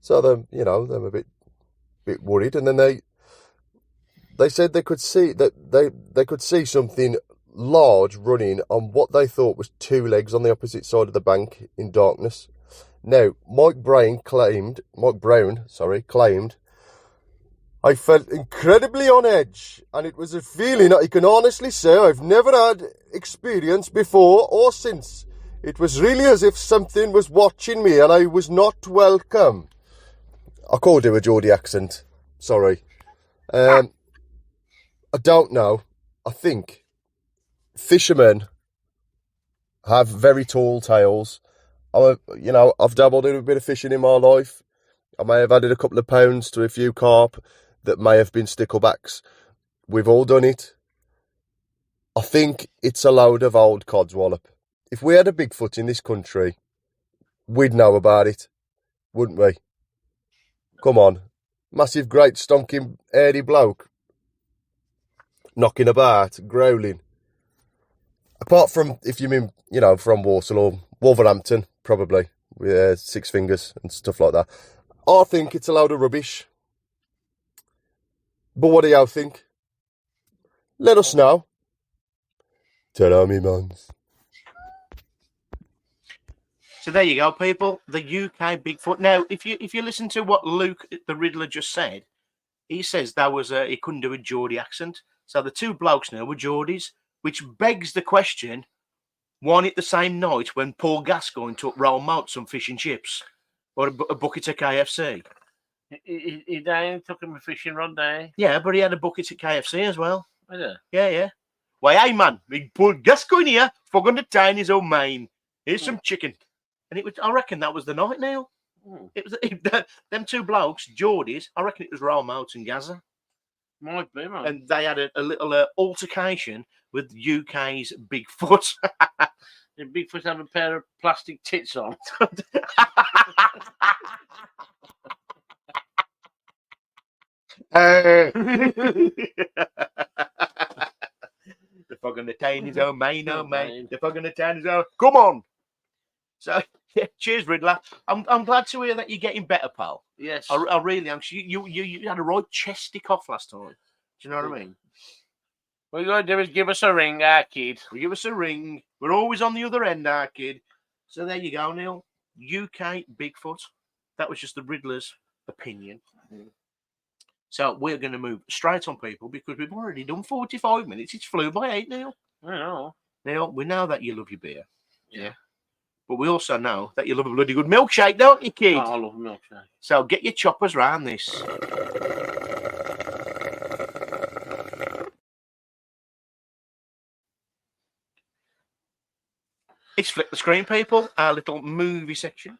So they're a bit worried. And then they said they could see that they could see something large running on what they thought was two legs on the opposite side of the bank in darkness. Now, Mike Brown claimed, I felt incredibly on edge, and it was a feeling that I can honestly say I've never had experience before or since. It was really as if something was watching me and I was not welcome. I called it a Geordie accent. Sorry. I don't know. I think fishermen have very tall tails. I've dabbled in a bit of fishing in my life. I may have added a couple of pounds to a few carp that may have been sticklebacks. We've all done it. I think it's a load of old codswallop. If we had a Bigfoot in this country, we'd know about it, wouldn't we? Come on. Massive, great, stonking, hairy bloke. Knocking about, growling. Apart from, if you mean, from Walsall or Wolverhampton, probably, with six fingers and stuff like that. I think it's a load of rubbish. But what do y'all think? Let us know. Tell me, mans. So there you go, people. The UK Bigfoot. Now, if you listen to what Luke, the Riddler, just said, he says he couldn't do a Geordie accent. So the two blokes now were Geordies, which begs the question, weren't it the same night when Paul Gascoigne took Roll Malt some fish and chips? Or a bucket of KFC? He took him a fishing rod there. Yeah, but he had a bucket of KFC as well. Yeah. Yeah. Why, hey, man, big Paul Gascoigne here, forgot to tie in his own mane. Here's some chicken. And I reckon that was the night, Neil. It was them two blokes, Geordies. I reckon it was Roll Malt and Gaza. Might be, man. And they had a little altercation with UK's Bigfoot. Did Bigfoot have a pair of plastic tits on? The fog on the town is oh mine, oh Oh, mine. mine. The fog on the town is oh. Come on. So yeah, cheers, Riddler. I'm glad to hear that you're getting better, pal. Yes. I really am. 'Cause you had a right chesty cough last time. Do you know what I mean? What you're going to do is give us a ring, kid. Well, give us a ring. We're always on the other end, kid. So there you go, Neil. UK Bigfoot. That was just the Riddler's opinion. So we're going to move straight on, people, because we've already done 45 minutes. It's flew by 8, Neil. I know. Neil, we know that you love your beer. Yeah. But we also know that you love a bloody good milkshake, don't you, kid? Oh, I love milkshake. So get your choppers round this. It's Flip the Screen, people, our little movie section.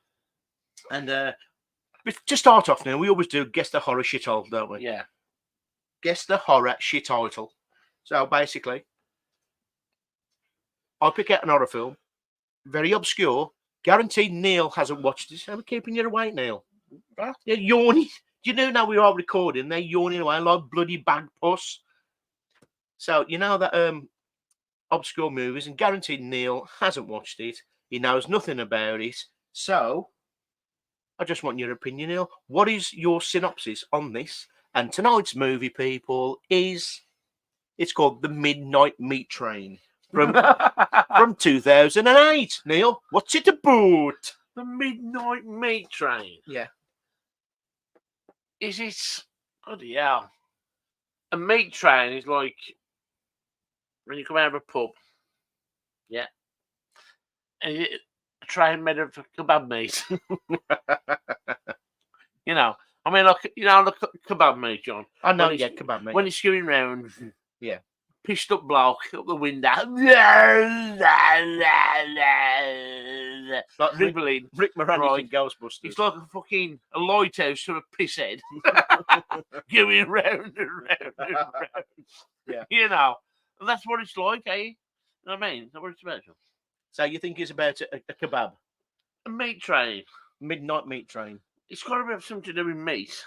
And to start off now, we always do guess the horror shithole, don't we? Yeah. Guess the horror shithole. So basically, I'll pick out an horror film, very obscure. Guaranteed Neil hasn't watched it. I'm keeping you awake, Neil. You're yawning. Do you know now we are recording? They're yawning away like bloody bag puss. So you know that obscure movies, and guaranteed Neil hasn't watched it. He knows nothing about it. So I just want your opinion, Neil. What is your synopsis on this? And tonight's movie, people, it's called The Midnight Meat Train from 2008. Neil, what's it about? The Midnight Meat Train. Yeah. Is it? Bloody hell. A meat train is like when you come out of a pub. Yeah. And a train made of kebab meat. You know. I mean, like, you know, the kebab meat, John. I know, When yeah, it's- kebab meat. When it's going round. Yeah. Pissed up bloke up the window. Like Rick, Dribbling. Rick Moranis Right. in Ghostbusters. It's like a fucking a lighthouse to a piss head. Going round and round and round. Yeah. You know. And that's what it's like, eh? You know what I mean? That's what it's about. John. So you think it's about a kebab? A meat train. Midnight Meat Train. It's got to have something to do with meat.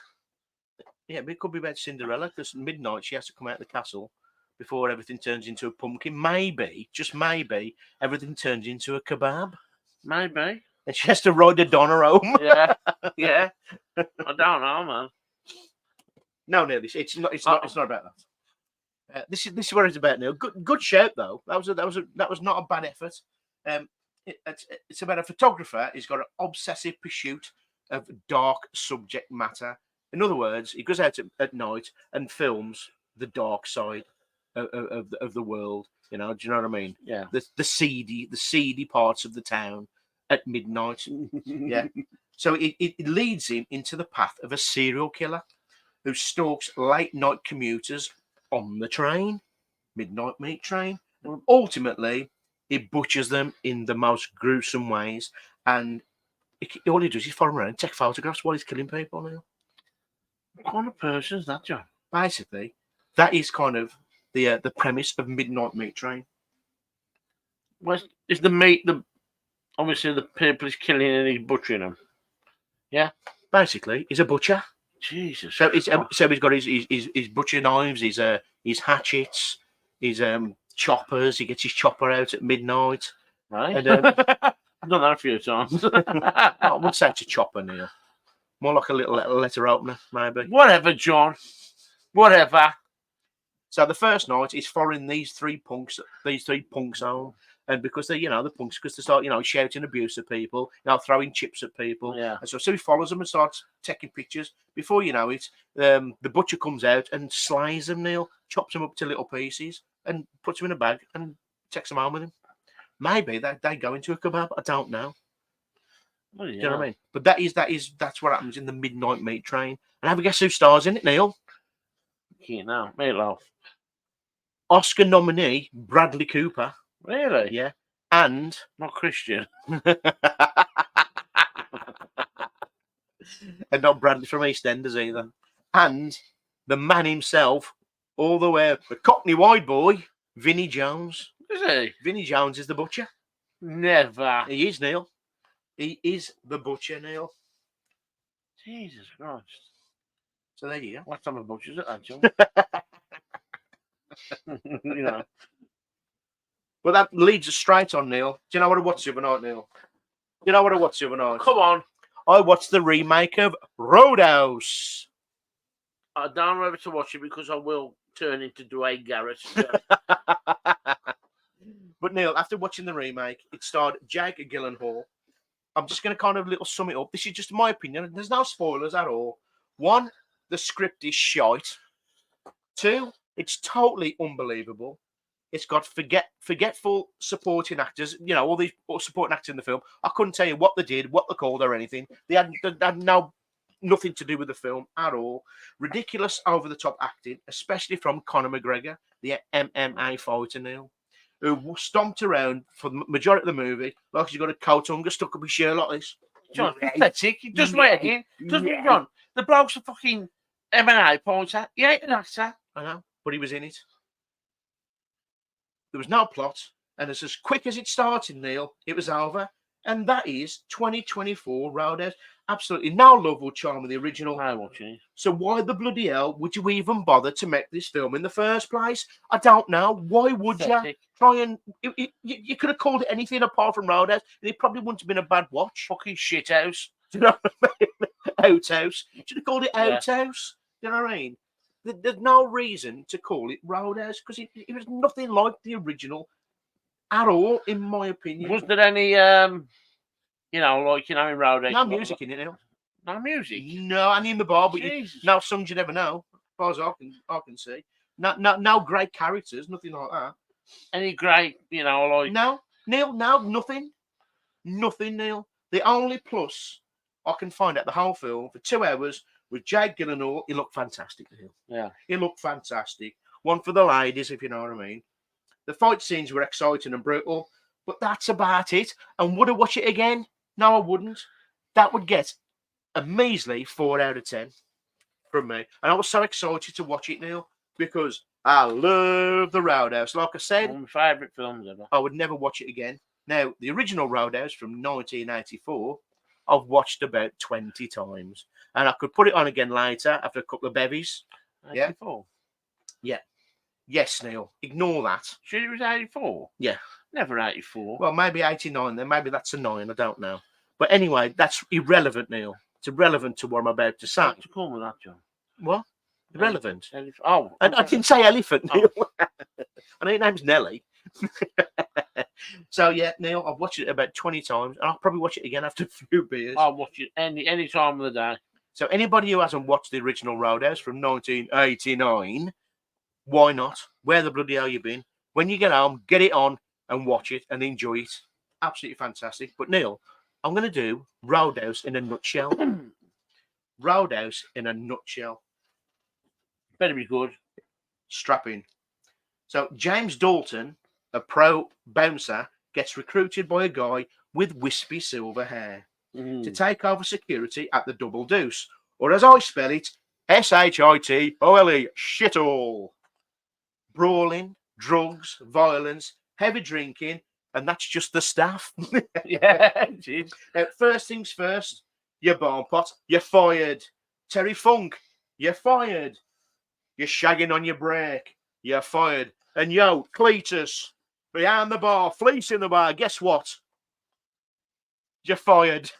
Yeah, but it could be about Cinderella, because midnight she has to come out of the castle before everything turns into a pumpkin. Maybe, just maybe, everything turns into a kebab. Maybe. And she has to ride the Donna home. Yeah. Yeah. I don't know, man. No, it's not about that. This is what it's about now. Good shout though. That was not a bad effort. It's about a photographer. He's got an obsessive pursuit of dark subject matter. In other words, he goes out at night and films the dark side of the world. You know, do you know what I mean? Yeah. The seedy parts of the town at midnight. Yeah. So it leads him into the path of a serial killer who stalks late night commuters on the train, Midnight Meat Train. And ultimately, he butchers them in the most gruesome ways. And all he does is follow around and take photographs while he's killing people now. What kind of person is that, John? Basically, that is kind of the premise of Midnight Meat Train. Is the meat obviously the people he's killing and he's butchering them? Yeah. Basically, he's a butcher. Jesus. So he's got his butcher knives, his hatchets, his choppers. He gets his chopper out at midnight. Right. And, I've done that a few times. I wouldn't say it's a chopper, Neil. More like a little letter opener, maybe. Whatever, John. Whatever. So the first night he's following these three punks home, and because they, the punks, because they start, shouting abuse at people, throwing chips at people. Yeah. And so he follows them and starts taking pictures. Before you know it, the butcher comes out and slays them, Neil, chops them up to little pieces, and puts them in a bag and takes them home with him. Maybe they go into a kebab. I don't know. Oh, yeah. Do you know what I mean? But that's what happens in the Midnight Meat Train. And have a guess who stars in it, Neil? You know, meatloaf. Oscar nominee Bradley Cooper. Really? Yeah. And Not Christian. and not Bradley from EastEnders either. And the man himself, all the way, the Cockney wide boy, Vinnie Jones. Is he? Vinnie Jones is the butcher. Never. He is, Neil. He is the butcher, Neil. Jesus Christ. So there you go. What time of butchers at that, John? You know. But that leads us straight on, Neil. Do you know what I watched the other night, Neil? Do you know what I watched the other night? Come on. I watched the remake of Roadhouse. I don't remember to watch it because I will turn into Dwayne Garrett. But Neil, after watching the remake, it starred Jake Gyllenhaal. I'm just going to kind of little sum it up. This is just my opinion. There's no spoilers at all. One, the script is shite. Two, it's totally unbelievable. It's got forgetful supporting actors. You know, all these supporting actors in the film. I couldn't tell you what they did, what they called, or anything. They had nothing to do with the film at all. Ridiculous, over-the-top acting, especially from Conor McGregor, the MMA fighter, Neil, who stomped around for the majority of the movie like he's got a coat hunger stuck up his shirt like this. John, pathetic. Just wait again. Doesn't it, John? The bloke's a fucking MMA fighter. He ain't an actor. I know, but he was in it. There was no plot, and it's as quick as it started, Neil, it was over. And that is 2024 Roadhouse. Absolutely no love or charm of the original. I'm watching it. So why the bloody hell would you even bother to make this film in the first place? I don't know. Why would you Pathetic. try and... You could have called it anything apart from Roadhouse, and it probably wouldn't have been a bad watch. Fucking shit house. Do you know what I mean? Outhouse. You should have called it Yeah. Outhouse. Do you know what I mean? There's no reason to call it Roadhouse because it was nothing like the original at all, in my opinion. Was there any, in Roadhouse? No music in it now. No music? No, and in the bar, but Jesus. no songs you never know, as far as I can see. No great characters, nothing like that. Any great, No, Neil, no, nothing. Nothing, Neil. The only plus I can find out the whole film for 2 hours with Jake Gyllenhaal. He looked fantastic, Neil. Yeah. He looked fantastic. One for the ladies, if you know what I mean. The fight scenes were exciting and brutal, but that's about it. And would I watch it again? No, I wouldn't. That would get a measly 4 out of 10 from me. And I was so excited to watch it, Neil, because I love the Roadhouse. Like I said, One of my favourite films ever. I would never watch it again. Now, the original Roadhouse from 1984, I've watched about 20 times. And I could put it on again later after a couple of bevies. Yeah. 84. Yes, Neil. Ignore that. Sure it was 84? Yeah. Never 84. Well, maybe 89 then. Maybe that's a 9. I don't know. But anyway, that's irrelevant, Neil. It's irrelevant to what I'm about to say. What to call me that, John? What? Irrelevant. Oh. And I didn't say elephant, Neil. And her name's Nelly. So, yeah, Neil, I've watched it about 20 times. And I'll probably watch it again after a few beers. I'll watch it any time of the day. So anybody who hasn't watched the original Roadhouse from 1989, why not? Where the bloody hell you been? When you get home, get it on and watch it and enjoy it. Absolutely fantastic. But Neil, I'm going to do Roadhouse in a nutshell. Roadhouse in a nutshell. Better be good. Strap in. So James Dalton, a pro bouncer, gets recruited by a guy with wispy silver hair to take over security at the Double Deuce, or as I spell it, SHITOLE, shithole. Brawling, drugs, violence, heavy drinking, and that's just the staff. Yeah, it is. Now, first things first, you barn pot, you're fired. Terry Funk, you're fired. You're shagging on your break, you're fired. And yo, Cletus, behind the bar, fleece in the bar, guess what? You're fired.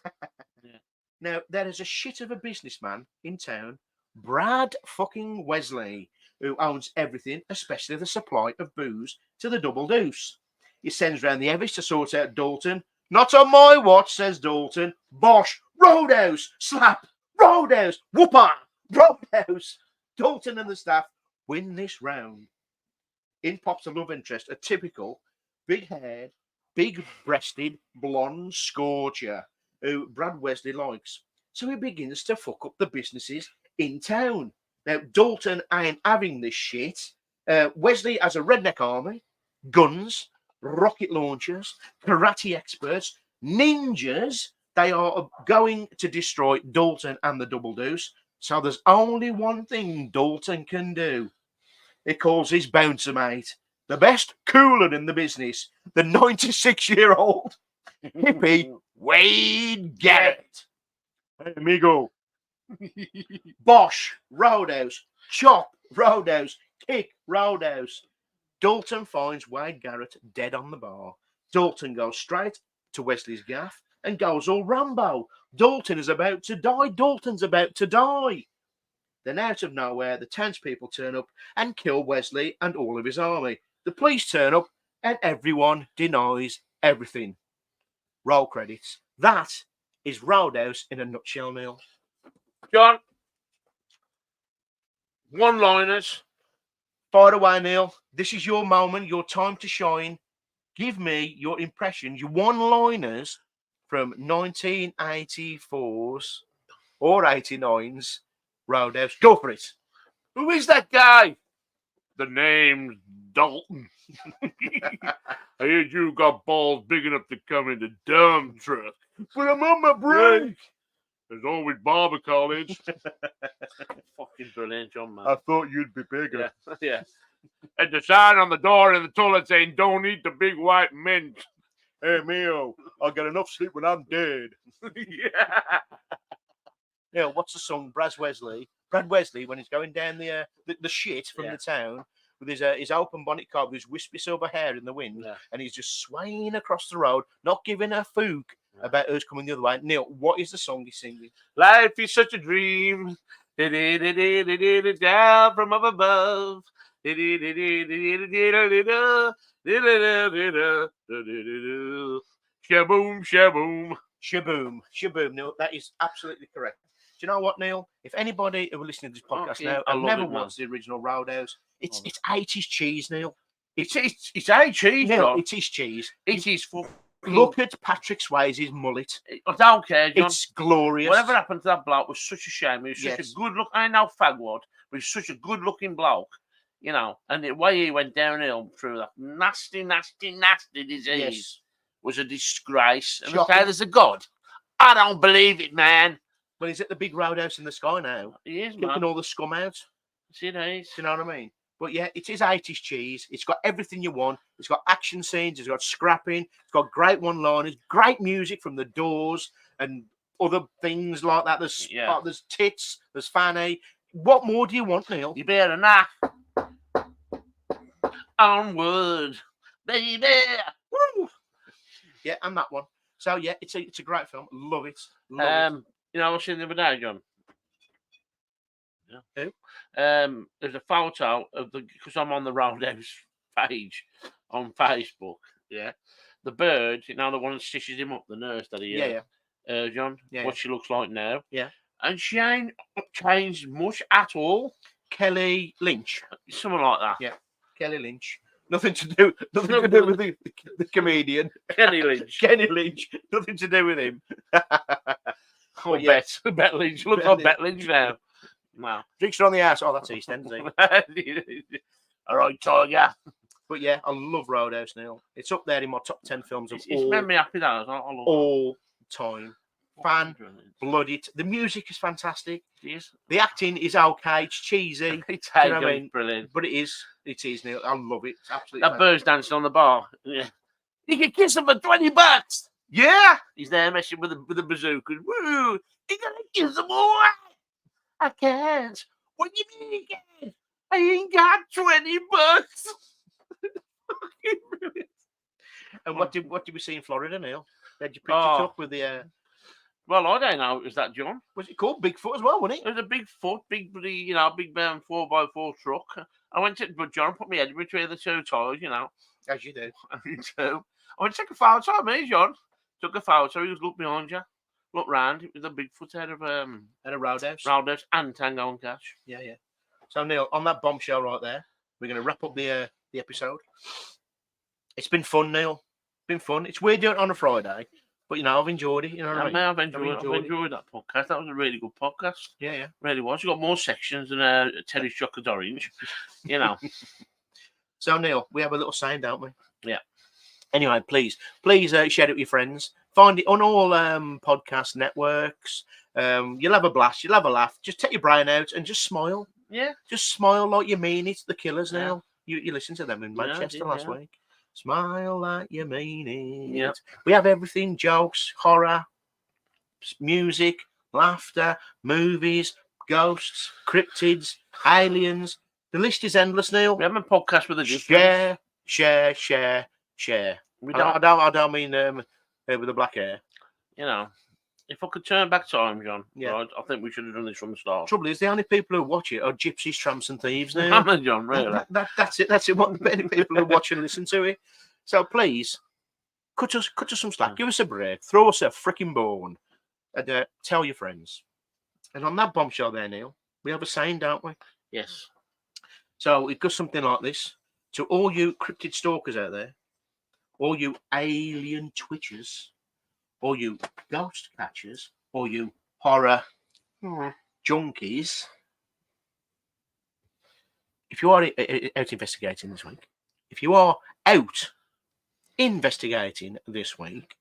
Yeah. Now, there is a shit of a businessman in town, Brad fucking Wesley, who owns everything, especially the supply of booze, to the Double Deuce. He sends round the heavies to sort out Dalton. Not on my watch, says Dalton. Bosh, Roadhouse, slap, Roadhouse, whoopah, Roadhouse. Dalton and the staff win this round. In pops a love interest, a typical big-haired, big-breasted, blonde scorcher who Brad Wesley likes. So he begins to fuck up the businesses in town. Now, Dalton ain't having this shit. Wesley has a redneck army, guns, rocket launchers, karate experts, ninjas. They are going to destroy Dalton and the Double Deuce. So there's only one thing Dalton can do. He calls his bouncer mate, the best cooler in the business, the 96-year-old hippie Wade Garrett. Hey, amigo. Bosch, Roadhouse, Chop, Roadhouse, Kick, Roadhouse. Dalton finds Wade Garrett dead on the bar. Dalton goes straight to Wesley's gaff and goes all Rambo. Dalton is about to die. Dalton's about to die. Then out of nowhere, the townspeople turn up and kill Wesley and all of his army. The police turn up and everyone denies everything. Roll credits. That is Roadhouse in a nutshell, Neil. John, one-liners. Fire away, Neil. This is your moment, your time to shine. Give me your impressions, your one-liners from 1984's or 89's Roadhouse. Go for it. Who is that guy? The name's Dalton. I heard you got balls big enough to come in the dump truck. But I'm on my break. There's always Barber College. Fucking brilliant, John, man. I thought you'd be bigger. Yeah, yeah. And the sign on the door in the toilet saying, "Don't eat the big white mint." Hey, Mio, I'll get enough sleep when I'm dead. Yeah. Yeah, what's the song? Brad Wesley, when he's going down the shit from the town with his open bonnet coat with his wispy silver hair in the wind, and he's just swaying across the road, not giving a fook about who's coming the other way. Neil, what is the song he's singing? Life is such a dream. Down from up above. Shaboom, shaboom. Shaboom, shaboom, Neil. That is absolutely correct. Do you know what, Neil? If anybody who are listening to this podcast now and never watched the original Roadhouse, it's 80s cheese, Neil. It's 80s cheese, Neil, John. it is cheese. It is for. Look at Patrick Swayze's mullet. I don't care, John. It's glorious. Whatever happened to that bloke was such a shame. He was such a good look. I know fagwad, but he's such a good looking bloke, you know. And the way he went downhill through that nasty disease was a disgrace. And okay, there's a God. I don't believe it, man. Well, he's at the big Roadhouse in the sky now. He is, kicking man. all the scum out. See, it is. Do you know what I mean? But yeah, it is 80s cheese. It's got everything you want. It's got action scenes. It's got scrapping. It's got great one-liners. Great music from the Doors and other things like that. There's tits. There's Fanny. What more do you want, Neil? You better not. Onward, baby. Woo! Yeah, and that one. So yeah, it's a great film. Love it. Love it. You know, I was seeing the other day, John. Yeah. Who? There's a photo of because I'm on the Roadhouse page on Facebook. Yeah, the bird, you know, the one that stitches him up, the nurse that he John. Yeah, what she looks like now. Yeah, and she ain't changed much at all. Kelly Lynch, something like that. Yeah, Kelly Lynch. Nothing to do with the comedian. Kenny Lynch. Kenny Lynch. Nothing to do with him. Oh, yeah. Bet Lynch. Looks like Bet Lynch now. Wow. Drinks are on the ass. Oh, that's East End, isn't it? All right, Tiger. But yeah, I love Roadhouse, Neil. It's up there in my top 10 films of it's made me happy, that. All time. Fan, blooded. The music is fantastic. Yes. The acting is okay. It's cheesy. It's brilliant. But it is, Neil. I love it. It's absolutely that bird's dancing on the bar. Yeah. You can kiss him for $20. Yeah. He's there messing with the bazooka. Woo! You gonna kiss him all right? I can't. What do you mean you can't? I ain't got $20. And what did we see in Florida, Neil? Had you picked it up with the? Well, I don't know. Was that John? Was it called Bigfoot as well? Wasn't it? It was a Bigfoot, big 4x4 truck. I went to, but John put my head between the two tires, you know. As you do. I went to take a photo of me, John. Took a photo. He was look behind you. Look round. It was a Bigfoot head of and a Roadhouse. Roadhouse and Tango and Cash. Yeah. So Neil, on that bombshell right there, we're going to wrap up the episode. It's been fun, Neil. Been fun. It's weird doing it on a Friday, but you know I've enjoyed it. You know what I mean? I've enjoyed that podcast. That was a really good podcast. Yeah. Really was. You got more sections than Terry's Chocolate Orange. You know. So Neil, we have a little saying, don't we? Yeah. Anyway, please share it with your friends. Find it on all podcast networks. You'll have a blast. You'll have a laugh. Just take your brain out and just smile. Yeah. Just smile like you mean it. The Killers, Neil. You listened to them in Yeah, I Manchester did, last yeah. week. Smile like you mean it. Yep. We have everything: jokes, horror, music, laughter, movies, ghosts, cryptids, aliens. The list is endless, Neil. We have a podcast with a difference. Share. We I don't mean with the black hair. You know, if I could turn back time, John, Yeah. right, I think we should have done this from the start. Trouble is, the only people who watch it are gypsies, tramps, and thieves now. John, really. That's it. That's it. What many people who watch and listen to it. So please, cut us some slack. Give us a break. Throw us a freaking bone, and tell your friends. And on that bombshell there, Neil, we have a saying, don't we? Yes. So it goes something like this: to all you cryptid stalkers out there, all you alien twitchers, all you ghost catchers, all you horror junkies, if you are out investigating this week, if you are out investigating this week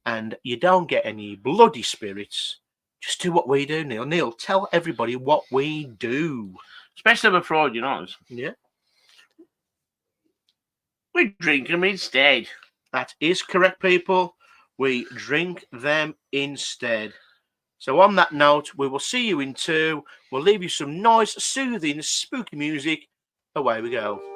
and you don't get any bloody spirits, just do what we do, Neil. Neil, tell everybody what we do. Especially with Friday nights. Yeah. We drink them instead. That is correct, people. We drink them instead. So on that note, we will see you in 2. We'll leave you some nice, soothing, spooky music. Away we go.